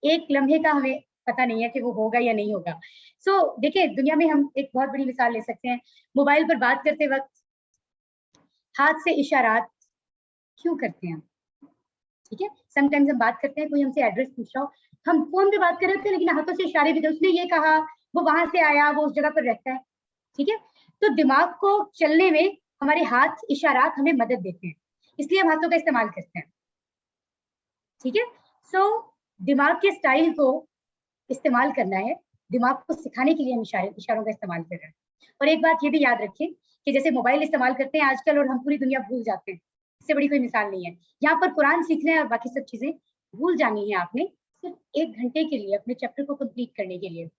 एक लम्हे का हमें पता नहीं है कि वो होगा या नहीं होगा। सो देखिए, दुनिया में हम एक बहुत बड़ी मिसाल ले सकते हैं। मोबाइल पर बात करते वक्त हाथ से इशारात क्यों करते हैं? ठीक है, समटाइम्स हम बात करते हैं, कोई हमसे एड्रेस पूछ रहा हो, हम फोन पे बात कर रहे होते हैं, लेकिन हाथों से इशारे भी थे, उसने ये कहा, वो वहां से आया, वो उस जगह पर रहता है। ठीक है, तो दिमाग को चलने में हमारे हाथ इशारात हमें मदद देते हैं, इसलिए हम हाथों का इस्तेमाल करते हैं। ठीक है, सो दिमाग के स्टाइल को इस्तेमाल करना है, दिमाग को सिखाने के लिए हम इशारों का इस्तेमाल कर रहे हैं। और एक बात ये भी याद रखें कि जैसे मोबाइल इस्तेमाल करते हैं आजकल और हम पूरी दुनिया भूल जाते हैं, इससे बड़ी कोई मिसाल नहीं है। यहाँ पर कुरान सीखना है और बाकी सब चीजें भूल जानी है आपने, सिर्फ 1 घंटे के लिए अपने चैप्टर को कंप्लीट करने के लिए।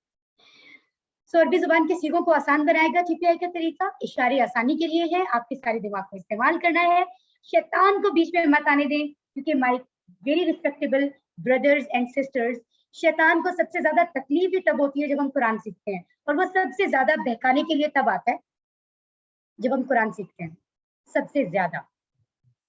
सो अरबी जुबान के सीखों को आसान बनाएगा TPI का तरीका, इशारे आसानी के लिए है, आपके सारे दिमाग को इस्तेमाल करना है, शैतान को बीच में मत आने दें, क्योंकि my very respectable brothers and sisters, शैतान को सबसे ज्यादा तकलीफ ही तब होती है जब हम कुरान सीखते हैं, और वो सबसे ज्यादा बहकाने के लिए तब आता है जब हम कुरान सीखते हैं, सबसे ज्यादा।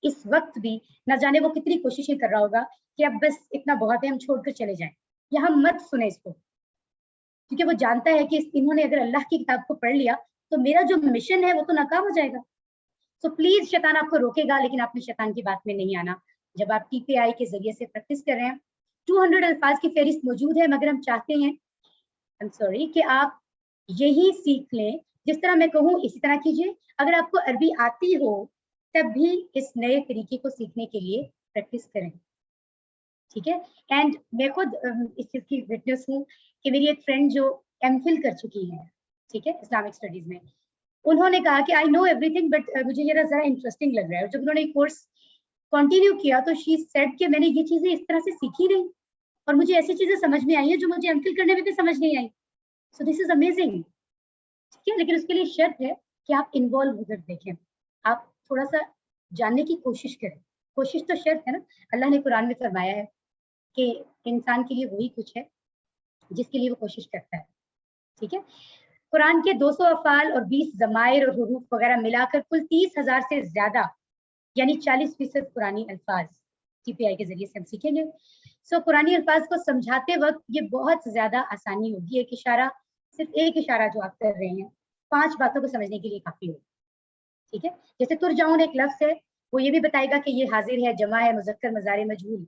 इस वक्त भी न जाने वो कितनी कोशिशें कर रहा होगा कि अब बस इतना बहुत है, हम छोड़कर चले जाएं, या हम मत सुने इसको, क्योंकि वो जानता है कि इन्होंने अगर अल्लाह की किताब को पढ़ लिया तो मेरा जो मिशन है वो तो नाकाम हो जाएगा। सो प्लीज शैतान आपको रोकेगा, लेकिन आपने शैतान की बात में नहीं आना। जब आप TPI के जरिए से प्रैक्टिस कर रहे हैं, 200 अल्फाज की फहरिस्त मौजूद है, मगर हम चाहते हैं, आई एम सॉरी, कि आप यही सीख लें, जिस तरह मैं कहूँ इसी तरह कीजिए। अगर आपको अरबी आती हो तब भी इस नए तरीके को सीखने के लिए प्रैक्टिस करें, ठीक है। एंड मैं खुद इस चीज की विटनेस हूँ कि मेरी एक फ्रेंड जो MPhil कर चुकी है, ठीक है, इस्लामिक स्टडीज में, उन्होंने कहा कि आई नो एवरीथिंग बट मुझे ये जरा इंटरेस्टिंग लग रहा है। और जब उन्होंने कोर्स कंटिन्यू किया तो शी सेड कि मैंने ये चीजें इस तरह से सीखी नहीं, और मुझे ऐसी चीजें समझ में आई है जो मुझे MPhil करने में भी समझ नहीं आई। सो दिस इज अमेजिंग, ठीक है। लेकिन उसके लिए शर्त है कि आप इन्वॉल्व होकर देखें, आप थोड़ा सा जानने की कोशिश करें। कोशिश तो शर्त है ना, अल्लाह ने कुरान में फरमाया है कि इंसान के लिए वही कुछ है जिसके लिए वो कोशिश करता है, ठीक है। कुरान के 200 अफ़ाल और 20 ज़माइर और हुरूफ वगैरह मिलाकर कुल 30,000 से ज्यादा, यानी 40% पुरानी अल्फाज TPI के जरिए से हम सीखेंगे। सो पुरानी अल्फाज को समझाते वक्त ये बहुत ज्यादा आसानी होगी। एक इशारा, सिर्फ एक इशारा जो आप कर रहे हैं, 5 बातों को समझने के लिए काफी होगा, ठीक है। जैसे तुरजाउन एक लफ्ज है, वो ये भी बताएगा कि ये हाजिर है, जमा है, मुज़क्कर, मज़ारे, मजहूल।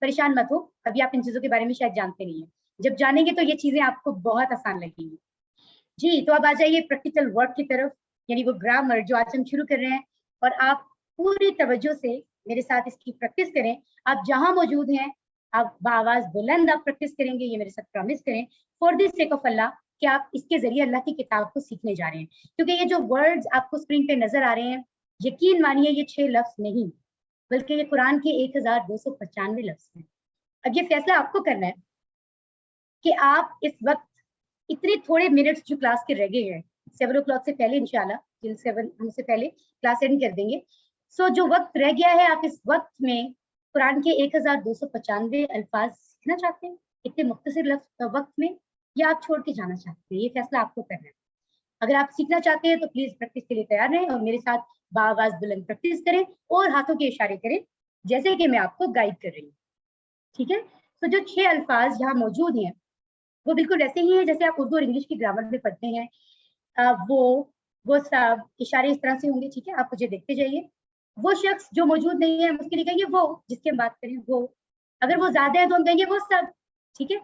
परेशान मत हो, अभी आप इन चीजों के बारे में शायद जानते नहीं है, जब जानेंगे तो ये चीजें आपको बहुत आसान लगेंगी। जी, तो अब आ जाइए प्रैक्टिकल वर्क की तरफ, यानी वो ग्रामर जो आज हम शुरू कर रहे हैं, और आप पूरी तवज्जो से मेरे साथ इसकी प्रैक्टिस करें। आप जहां मौजूद हैं, आप बाआवाज बुलंद आप प्रैक्टिस करेंगे, ये मेरे साथ प्रॉमिस करें, फॉर द सेक ऑफ अल्लाह, कि आप इसके जरिए अल्लाह की किताब को सीखने जा रहे हैं। क्योंकि ये जो वर्ड्स आपको स्क्रीन पे नजर आ रहे हैं, यकीन मानिए ये 6 लफ्ज नहीं, बल्कि ये कुरान के 1295 लफ्ज हैं। अब ये फैसला आपको करना है कि आप इस वक्त इतने थोड़े मिनट्स जो क्लास के रह गए हैं, 7 o'clock से पहले इंशाल्लाह, टिल 7 हमसे पहले क्लास एंड कर देंगे। सो जो वक्त रह गया है, आप इस वक्त में कुरान के 1295 अल्फाज सीखना चाहते हैं इतने मुख्तसर वक्त में, या आप छोड़ के जाना चाहते हैं, ये फैसला आपको करना है। अगर आप सीखना चाहते हैं तो प्लीज प्रैक्टिस के लिए तैयार रहें और मेरे साथ बाआवाज बुलंद प्रैक्टिस करें और हाथों के इशारे करें, जैसे कि मैं आपको गाइड कर रही हूँ, ठीक है। तो जो 6 अल्फाज यहाँ मौजूद हैं वो बिल्कुल वैसे ही हैं जैसे आप उर्दू और इंग्लिश की ग्रामर में पढ़ते हैं। वो सब इशारे इस तरह से होंगे, ठीक है। आप मुझे देखते जाइए। वो शख्स जो मौजूद नहीं है, उसके लिए कहेंगे वो, जिसकी हम बात करें वो। अगर वो ज्यादा है तो हम कहेंगे वो सब, ठीक है।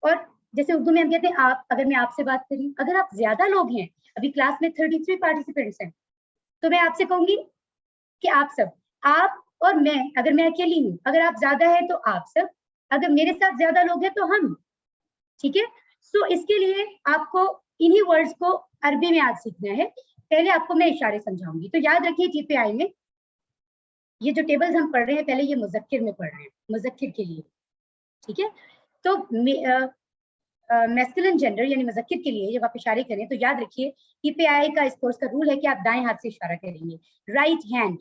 और जैसे उर्दू में हम कहते हैं आप, अगर मैं आपसे बात करी, अगर आप ज्यादा लोग हैं, अभी क्लास में 33 पार्टिसिपेंट्स हैं, तो मैं आपसे कहूंगी कि आप सब, आप और मैं, अगर मैं अकेली हूँ, अगर आप ज्यादा है तो आप सब, अगर मेरे साथ ज्यादा लोग हैं तो हम, ठीक है। सो इसके लिए आपको इन्हीं वर्ड्स को अरबी में आज सीखना है। पहले आपको मैं इशारे समझाऊंगी, तो याद रखिए TPI में ये जो टेबल्स हम पढ़ रहे हैं, पहले ये मुज़क्किर में पढ़ रहे हैं, मुज़क्किर के लिए, ठीक है। तो मैस्कुलिन जेंडर यानी मुज़क्किर के लिए जब आप इशारे करें तो याद रखिए TPI का इस कोर्स का रूल है कि आप दाएं हाथ से इशारा करेंगे, राइट हैंड,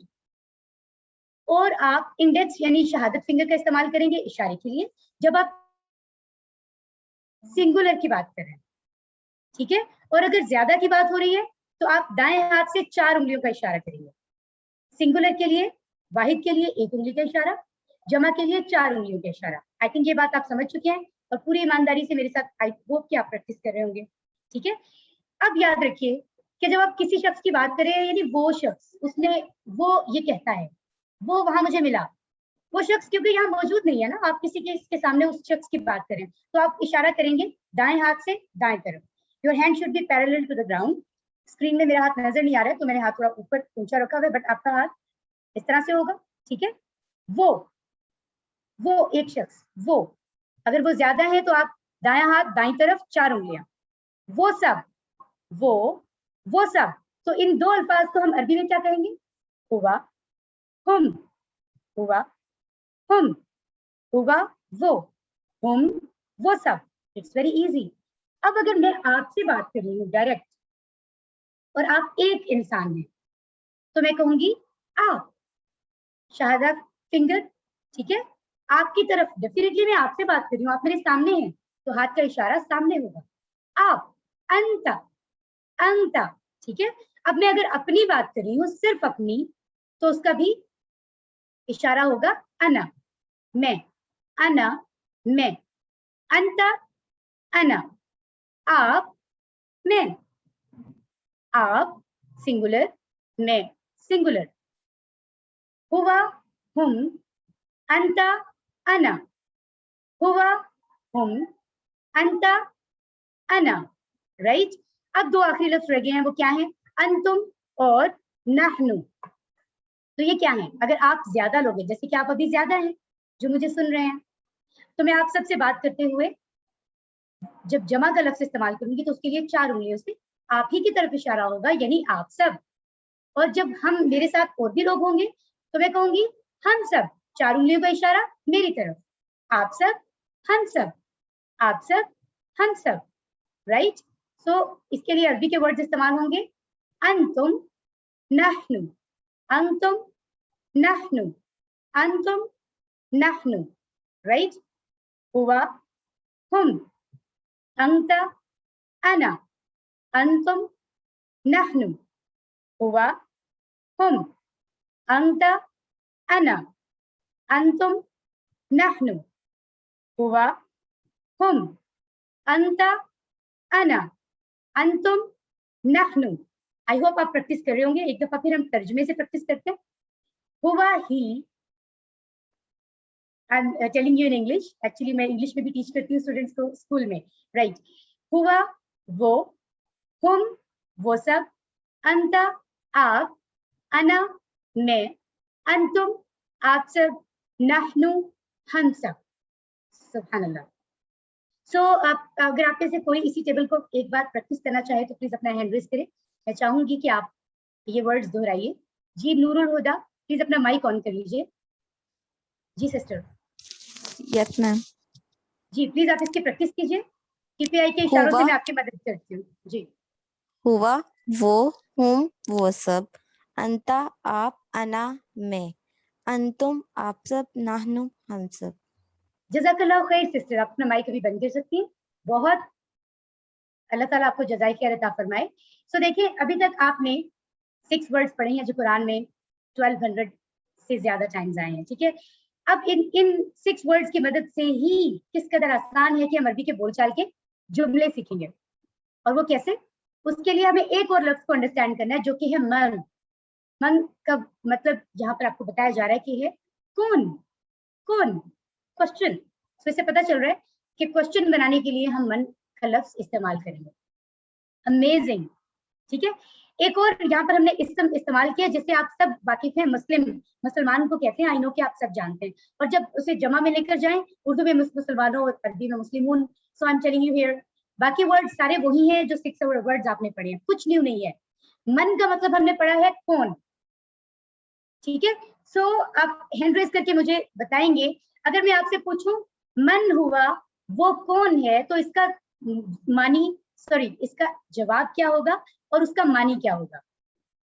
और आप इंडेक्स यानी शहादत फिंगर का इस्तेमाल करेंगे इशारे के लिए जब आप सिंगुलर की बात कर रहे हैं, ठीक है। और अगर ज्यादा की बात हो रही है तो आप दाएं हाथ से 4 उंगलियों का इशारा करेंगे। सिंगुलर के लिए, वाहिद के लिए 1 उंगली का इशारा, जमा के लिए 4 उंगलियों का इशारा। आई थिंक ये बात आप समझ चुके हैं और पूरी ईमानदारी से मेरे साथ आई होप कि आप प्रैक्टिस कर रहे होंगे, ठीक है। अब याद रखिए कि जब आप किसी शख्स की बात करें, यानी वो शख्स, उसने, वो ये कहता है, वो वहां मुझे मिला, वो शख्स क्योंकि यहाँ मौजूद नहीं है ना, आप किसी के इसके सामने उस शख्स की बात करें तो आप इशारा करेंगे दाएं हाथ से दाएं तरफ। Your hand should be parallel to the ground. Screen में मेरा हाथ नजर नहीं आ रहा है तो मैंने हाथ थोड़ा ऊपर ऊंचा रखा हुआ है, बट आपका हाथ इस तरह से होगा, ठीक है। वो एक शख्स, वो, अगर वो ज्यादा है तो आप दायां हाथ दाईं तरफ 4 उंगलियां। वो सब, वो सब। तो इन 2 अल्फाज को हम अरबी में क्या कहेंगे? हुआ हुम हुआ, हुम हुआ वो, हुम वो सब. It's very easy. अब अगर मैं आपसे बात कर रही हूँ डायरेक्ट और आप एक इंसान हैं, तो मैं कहूंगी आप. शाहदा फिंगर, ठीक है, आपकी तरफ. डेफिनेटली मैं आपसे बात कर रही हूँ, आप मेरे सामने हैं, तो हाथ का इशारा सामने होगा. आप, अंता, अंता, ठीक है. अब मैं अगर अपनी बात कर रही हूँ, सिर्फ अपनी, तो उसका भी इशारा होगा अना, मैं. अना, मैं. अंता, अना. आप, मैं. आप सिंगुलर, मैं सिंगुलर. हुआ, हुम, अंता, अना. हुआ, हुम, अंता, अना. राइट. अब दो आखिरी लफ्ज रह गए हैं, वो क्या है? अंतुम और नहनु. तो ये क्या है? अगर आप ज्यादा लोग हैं, जैसे कि आप अभी ज्यादा हैं जो मुझे सुन रहे हैं, तो मैं आप सबसे बात करते हुए जब जमा का लफ्ज इस्तेमाल करूंगी तो उसके लिए 4 उंगलियों से आप ही की तरफ इशारा होगा, यानी आप सब. और जब हम मेरे साथ और भी लोग होंगे तो मैं कहूंगी हम सब. 4 उंगलियों का इशारा मेरी तरफ. आप सब, हम सब. आप सब, हम सब. राइट. सो इसके लिए अरबी के वर्ड्स इस्तेमाल होंगे अंतुम, नहनु, अंतुम, नहनु, अंतुम, नहनु. राइट. हुआ, हुम, अंता, अना, अंतुम, नहनु. हुआ, हुम, अंता, अना, अंतुम, नहनु. हुआ, हुम, अंता, अना, अंतुम, नहनु. आई होप आप प्रैक्टिस कर रहे होंगे. एक दफा फिर हम तर्जुमे से प्रैक्टिस करते हैं. हुआ ही, I am telling you in English. Actually मैं इंग्लिश में भी टीच करती हूँ स्टूडेंट्स को स्कूल में. राइट. हुआ वो, हुम वो सब, अंता आप, अना मैं, अंतुम आप सब, नहनु हम सब. सुभान अल्लाह. सो अगर आप में से कोई इसी टेबल को एक बार प्रैक्टिस करना चाहे तो प्लीज अपना हैंड रेज करें. मैं चाहूंगी कि आप ये वर्ड्स दोहराइए. जी नूरुल हुदा, प्लीज अपना माइक ऑन कर लीजिए. जी सिस्टर. Yes ma'am. जी प्लीज आप इसकी प्रैक्टिस कीजिए. KPI के इशारों से हुआ, मैं आपकी मदद करती हूँ. जी. हुआ वो, हुम वो सब, अंता आप, अना मैं, अंतुम आप सब, नाहनु हम सब. जज़ाकल्लाह खैर सिस्टर. आप अपना माइक अभी बंद कर सकती हैं. बहुत अल्लाह ताला आपको जज़ाए खैर अता फरमाए. सो देखिए, अभी तक आपने 6 वर्ड्स पढ़े हैं जो कुरान में 1200 से ज्यादा टाइम्स आए हैं. ठीक है. अब इन 6 वर्ड्स की मदद से ही किस कदर आसान है कि हम अरबी के बोलचाल के जुमले सीखेंगे. और वो कैसे? उसके लिए हमें एक और लफ्ज को अंडरस्टैंड करना है जो कि है मन. मन का मतलब यहाँ पर आपको बताया जा रहा है कि है कौन. कौन क्वेश्चन. तो इससे पता चल रहा है कि क्वेश्चन बनाने के लिए हम मन का लफ्ज इस्तेमाल करेंगे. अमेजिंग. ठीक है. एक और यहाँ पर हमने इसम इस्तेमाल किया जिससे आप सब वाकिफ हैं. मुस्लिम, मुसलमान को कहते हैं. आई नो कि आप सब जानते हैं. और जब उसे जमा में लेकर जाएं, उर्दू में मुसलमानों और अरबी में मुस्लिमून. So I am telling you here, बाकी वर्ड सारे वही हैं जो 6 वर्ड्स आपने पढ़े हैं. कुछ न्यू नहीं है. मन का मतलब हमने पढ़ा है कौन. ठीक है. सो आप हैंड रेज करके मुझे बताएंगे. अगर मैं आपसे पूछूं मन हुआ वो कौन है, तो इसका मानी इसका जवाब क्या होगा और उसका मानी क्या होगा?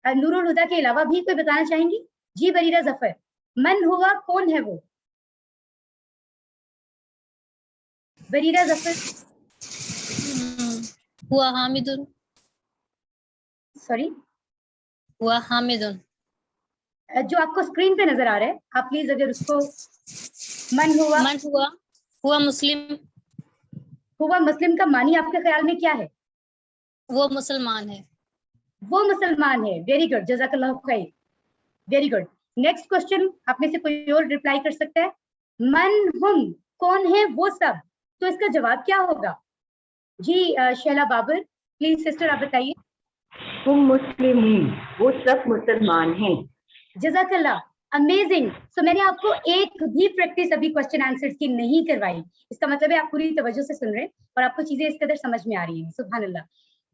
नूरुल हुदा के अलावा भी कोई बताना चाहेंगी? जी बरीरा जफर. मन हुआ कौन है वो? बरीरा जफर. हुआ हामिदुन. सॉरी, हुआ हामिदुन. जो आपको स्क्रीन पे नजर आ रहा है, आप प्लीज अगर उसको. मन हुआ, हुआ मुस्लिम. हुआ मुस्लिम का मानी आपके ख्याल में क्या है? वो मुसलमान है. वो मुसलमान है. वेरी गुड, जज़ाकल्लाह खैर. Very good. नेक्स्ट क्वेश्चन आप में से कोई और रिप्लाई कर सकता है? मन हुम कौन है वो सब, तो इसका जवाब क्या होगा? जी शैला बाबर, प्लीज सिस्टर आप बताइए. हम मुस्लिम, वो सब मुसलमान हैं. जज़ाकल्लाह. अमेजिंग. सो मैंने आपको एक भी प्रैक्टिस अभी क्वेश्चन आंसर्स की नहीं करवाई. इसका मतलब है आप पूरी तवज्जो से सुन रहे हैं और आपको चीजें इस कदर समझ में आ रही हैं. सुभान अल्लाह.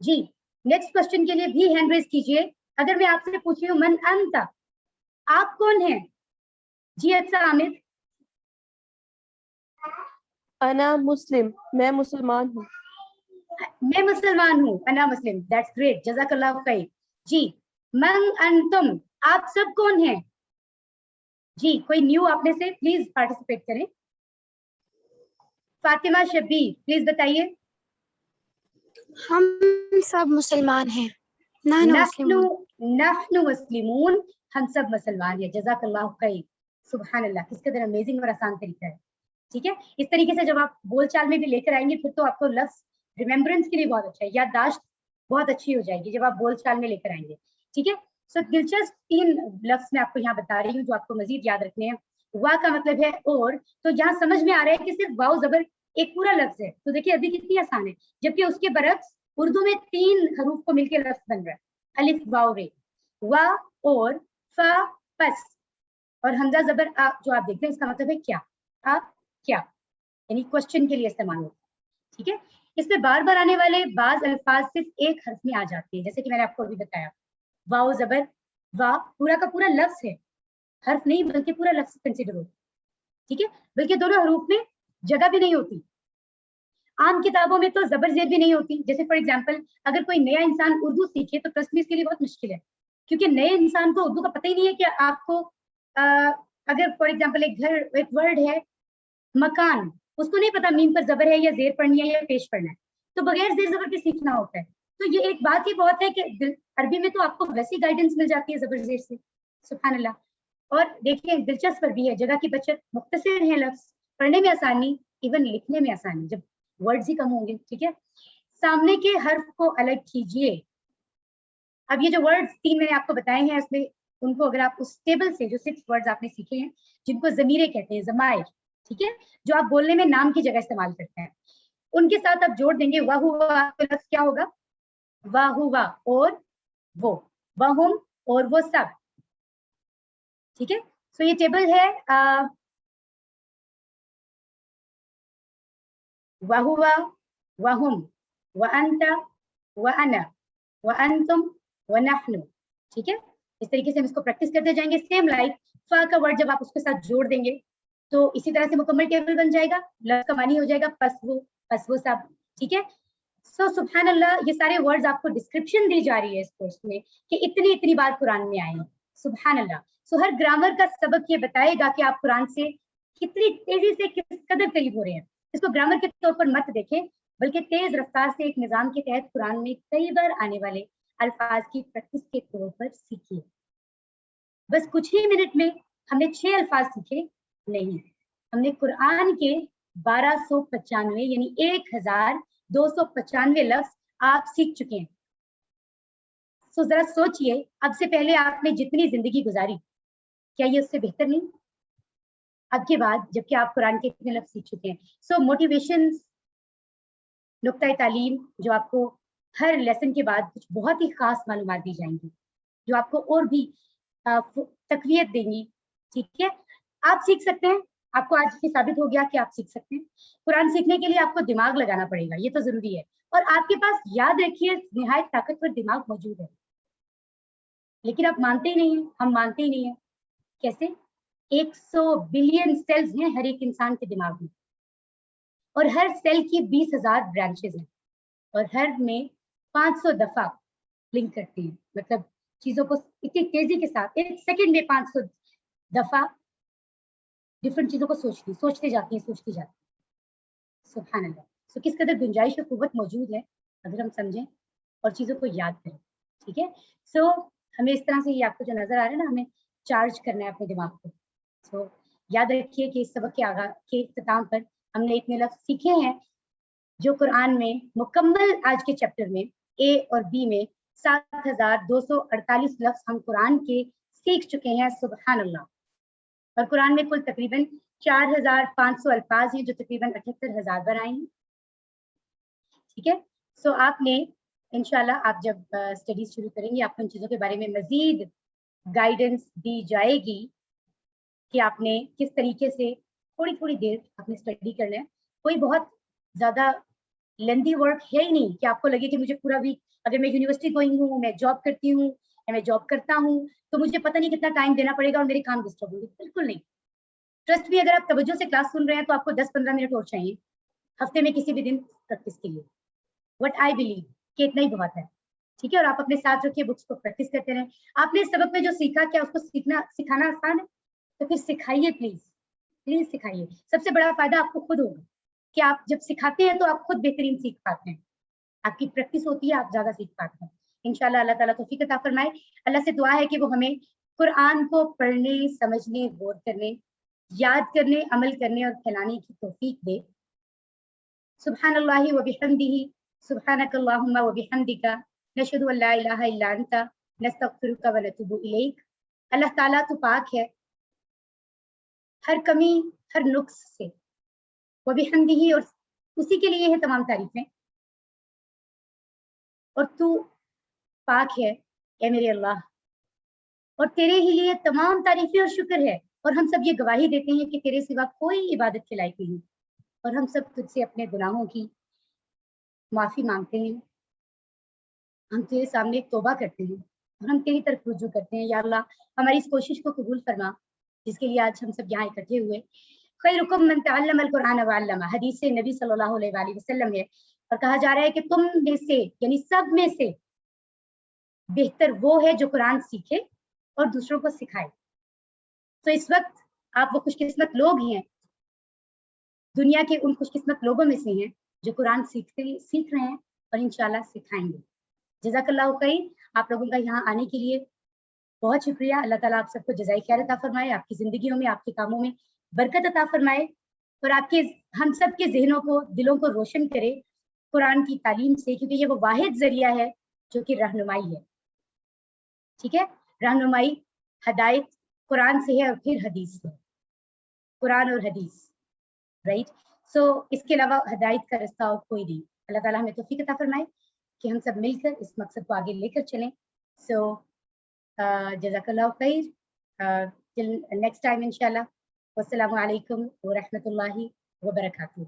जी नेक्स्ट क्वेश्चन के लिए भी हैंड रेज कीजिए. अगर मैं आपसे पूछी हूँ मन अंता, آپ کون ہیں؟ جی اچھا عامر. انا مسلم، میں مسلمان ہوں. میں مسلمان ہوں. انا مسلم. That's great. جزاک اللہ خیر. جی من انتم، آپ سب کون ہیں؟ جی کوئی نیو آپ میں سے پلیز پارٹیسپیٹ کریں. فاطمہ شبیر پلیز بتائیے. ہم سب مسلمان ہیں. نحن مسلمون. نحن مسلمون، ہم سب مسلمان ہیں. جزاک اللہ خیر. سبحان اللہ، کس قدر امیزنگ اور آسان طریقہ ہے. ٹھیک ہے، اس طریقے سے جب آپ بول چال میں بھی لے کر آئیں گے پھر تو آپ کو لفظ ریمبرنس کے لیے بہت اچھا ہے، یادداشت بہت اچھی ہو جائے گی جب آپ بول چال میں لے کر آئیں گے. ٹھیک ہے، سو دلچسپ 3 لفظ میں آپ کو یہاں بتا رہی ہوں جو آپ کو مزید یاد رکھنے ہیں. وا کا مطلب ہے اور، تو یہاں سمجھ میں آ رہا ہے کہ صرف واو زبر ایک پورا لفظ ہے. تو دیکھیے ابھی کتنی آسان ہے، جبکہ اس کے برعکس اردو میں 3 حروف کو مل کے لفظ بن رہا ہے، الف واو رے. وا اور، فا پس، اور حمزہ زبر آ جو آپ دیکھتے ہیں اس کا مطلب ہے کیا. آپ کیا، یعنی کوشچن کے لیے استعمال ہوتا ہے. ٹھیک ہے، اس میں بار بار آنے والے بعض الفاظ صرف ایک حرف میں آ جاتے ہیں، جیسے کہ میں نے آپ کو ابھی بتایا واو زبر وا پورا کا پورا لفظ ہے، حرف نہیں بلکہ پورا لفظ کنسیڈر ہوتا ہے. ٹھیک ہے، بلکہ دونوں حروف میں جگہ بھی نہیں ہوتی. عام کتابوں میں تو زبر زیر بھی نہیں ہوتی. جیسے فار ایگزامپل اگر کوئی نیا انسان اردو سیکھے تو ٹرسٹ میں اس کے لیے بہت مشکل ہے، کیونکہ نئے انسان کو اردو کا پتہ ہی نہیں ہے کہ آپ کو اگر فار ایگزامپل ایک گھر ایک ورڈ ہے مکان، اس کو نہیں پتا میم پر زبر ہے یا زیر پڑھنی ہے یا پیش پڑھنا ہے، تو بغیر زیر زبر کے سیکھنا ہوتا ہے. تو یہ ایک بات ہی بہت ہے کہ عربی میں تو آپ کو ویسی گائیڈنس مل جاتی ہے زبر زیر سے. سبحان اللہ. اور دیکھیے دلچسپ بھی ہے، جگہ کی بچت، مختصر ہے لفظ، پڑھنے میں آسانی، ایون لکھنے میں آسانی جب ورڈز ہی کم ہوں گے. ٹھیک ہے، سامنے کے حرف کو الگ کیجئے. اب یہ جو ورڈز 3 میں نے آپ کو بتائے ہیں اس میں ان کو اگر آپ اس ٹیبل سے جو 6 ورڈز آپ نے سیکھے ہیں جن کو ضمیریں کہتے ہیں، ضمائر، ٹھیک ہے، جو آپ بولنے میں نام کی جگہ استعمال کرتے ہیں، ان کے ساتھ آپ جوڑ دیں گے واہ ہوا، تو لفظ کیا ہوگا؟ واہ ہوا اور وہ، وہم اور وہ سب. ٹھیک ہے، سو یہ ٹیبل ہے وہوا، وہم، وانت، وانا، وانتم، ونحن. ٹھیک ہے، اس طریقے سے ہم اس کو پریکٹس کرتے جائیں گے. سیم لائک فا کا ورڈ جب آپ اس کے ساتھ جوڑ دیں گے تو اسی طرح سے مکمل ٹیبل بن جائے گا، لفظ کا معنی ہو جائے گا پس وہ سب. ٹھیک ہے، سو سبحان اللہ، یہ سارے ورڈز آپ کو ڈسکرپشن دی جا رہی ہے اس کورس میں کہ اتنی بار قرآن میں آئے ہیں. سبحان اللہ. سو ہر گرامر کا سبق یہ بتائے گا کہ آپ قرآن سے کتنی تیزی سے کس قدر قریب ہو رہے ہیں. اس کو گرامر کے طور پر مت دیکھیں بلکہ تیز رفتار سے ایک نظام کے تحت قرآن میں کئی بار آنے والے الفاظ کی پریکٹس کے طور پر سیکھیے. بس کچھ ہی منٹ میں ہم نے 6 الفاظ سیکھے نہیں، ہم نے قرآن کے 1295 یعنی 1295 لفظ آپ سیکھ چکے ہیں. سو ذرا سوچئے اب سے پہلے آپ نے جتنی زندگی گزاری کیا یہ اس سے بہتر نہیں؟ اب کے بعد جبکہ آپ قرآن کے اتنے لفظ سیکھ چکے ہیں. سو موٹیویشن نقطۂ تعلیم جو آپ کو ہر لیسن کے بعد کچھ بہت ہی خاص معلومات دی جائیں گی جو آپ کو اور بھی تقویت دیں گی. ٹھیک ہے، آپ سیکھ سکتے ہیں. آپ کو آج یہ ثابت ہو گیا کہ آپ سیکھ سکتے ہیں. قرآن سیکھنے کے لیے آپ کو دماغ لگانا پڑے گا، یہ تو ضروری ہے، اور آپ کے پاس یاد رکھیے نہایت طاقتور دماغ موجود ہے، لیکن آپ مانتے ہی نہیں ہیں، ہم مانتے ہی نہیں ہیں. کیسے؟ 100 بلین سیلز ہیں ہر ایک انسان کے دماغ میں، اور ہر سیل کی 20,000 برانچز ہیں، اور ہر میں 500 دفعہ لنک کرتے ہیں، مطلب چیزوں کو اتنی تیزی کے ساتھ ایک سیکنڈ میں 500 دفعہ ڈفرنٹ چیزوں کو سوچتے جاتی ہیں. سبحان اللہ. سو کس قدر گنجائش اور قوت موجود ہے اگر ہم سمجھیں اور چیزوں کو یاد کریں. ٹھیک ہے، سو ہمیں اس طرح سے یہ آپ کو جو نظر آ رہا ہے نا، ہمیں چارج کرنا ہے اپنے دماغ کو. سو یاد رکھیے کہ اس سبق کے آغاز کے اختتام پر ہم نے اتنے لفظ سیکھے ہیں جو قرآن میں مکمل آج کے چیپٹر میں اے اور بی میں 7,248 لفظ ہم قرآن کے سیکھ چکے ہیں. سبحان اللہ. اور قرآن میں کل تقریباً 4,500 الفاظ ہیں جو تقریباً 78,000 بار آئے ہیں. ٹھیک ہے، سو آپ نے انشاءاللہ آپ جب اسٹڈیز شروع کریں گے آپ کو ان چیزوں کے بارے میں مزید گائیڈنس دی جائے گی کہ آپ نے کس طریقے سے تھوڑی دیر آپ نے اسٹڈی کرنا ہے. کوئی بہت زیادہ لیندی ورک ہے ہی نہیں کہ آپ کو لگے کہ مجھے پورا ویک، اگر میں یونیورسٹی گوئنگ ہوں، میں جاب کرتی ہوں या मैं जॉब करता हूँ तो मुझे पता नहीं कितना टाइम देना पड़ेगा और मेरे काम डिस्टर्ब होंगे, बिल्कुल नहीं। ट्रस्ट भी, अगर आप तवज्जो से क्लास सुन रहे हैं तो आपको 10-15 मिनट और चाहिए हफ्ते में किसी भी दिन प्रैक्टिस के लिए। व्हाट आई बिलीव कि इतना ही बहुत है, ठीक है। और आप अपने साथ रखिए, बुक्स को प्रैक्टिस करते रहें। आपने इस सबक में जो सीखा, क्या उसको सिखाना आसान है? तो फिर सिखाइए, प्लीज प्लीज सिखाइए। सबसे बड़ा फायदा आपको खुद होगा कि आप जब सिखाते हैं तो आप खुद बेहतरीन सीख पाते हैं, आपकी प्रैक्टिस होती है, आप ज्यादा सीख पाते हैं। इंशाल्लाह अल्लाह ताला तौफीक अता फरमाए। अल्लाह से दुआ है कि वो हमें कुरान को पढ़ने, समझने, गौर करने, याद करने, अमल करने और फैलाने की तौफीक दे। सुब्हानल्लाहि व बिहम्दिही, सुब्हानकल्लाहुम्मा व बिहम्दिका, नशहदु अल्ला इलाहा इल्ला अंता, नस्तगफिरुका व नतूबु इलैक। अल्लाह ताला तो पाक है हर कमी, हर नुक्स से। व बिहम्दिही, और उसी के लिए है तमाम तारीफें। और तू पाक है ए मेरे अल्लाह, और तेरे ही लिए तमाम तारीफें और शुक्र है। और हम सब ये गवाही देते हैं कि तेरे सिवा कोई इबादत के लायक नहीं, और हम सब तुझसे अपने गुनाहों की माफी मांगते हैं। हम तेरे सामने तौबा करते हैं और हम तेरी तरफ रुजू करते हैं। या अल्लाह, हमारी इस कोशिश को कबूल फरमा जिसके लिए आज हम सब यहाँ इकट्ठे हुए। खैरुकुम मन तअल्लमल कुरान व अल्लमा, हदीस से नबी सल्लल्लाहु अलैहि वसल्लम है, और कहा जा रहा है कि तुम में से, यानी सब में से बेहतर वो है जो कुरान सीखे और दूसरों को सिखाए। तो इस वक्त आप वो खुशकिस्मत लोग हैं, दुनिया के उन खुशकिस्मत लोगों में से हैं जो कुरान सीख रहे हैं और इंशाल्लाह सिखाएंगे। जज़ाकल्लाहु खैर। आप लोगों का यहाँ आने के लिए बहुत शुक्रिया। अल्लाह ताला आप सबको जज़ाए खैर अता फरमाए, आपकी जिंदगियों में, आपके कामों में बरकत अता फरमाए, और आपके हम सब के जहनों को, दिलों को रोशन करे कुरान की तालीम से, क्योंकि ये वो वाहिद जरिया है जो कि रहनुमाई है। ठीक है, रहनुमाई, हदायत कुरान से है और फिर हदीस से, कुरान और हदीस, राइट। सो इसके अलावा हदायत का रास्ता और कोई नहीं। अल्लाह ताला हमें तौफीक अता फरमाए कि हम सब मिलकर इस मकसद को आगे लेकर चलें। सो जज़ाकल्लाहु खैर, टिल नेक्स्ट टाइम इंशाल्लाह। वस्सलामु अलैकुम व रहमतुल्लाहि व बरकातुहू।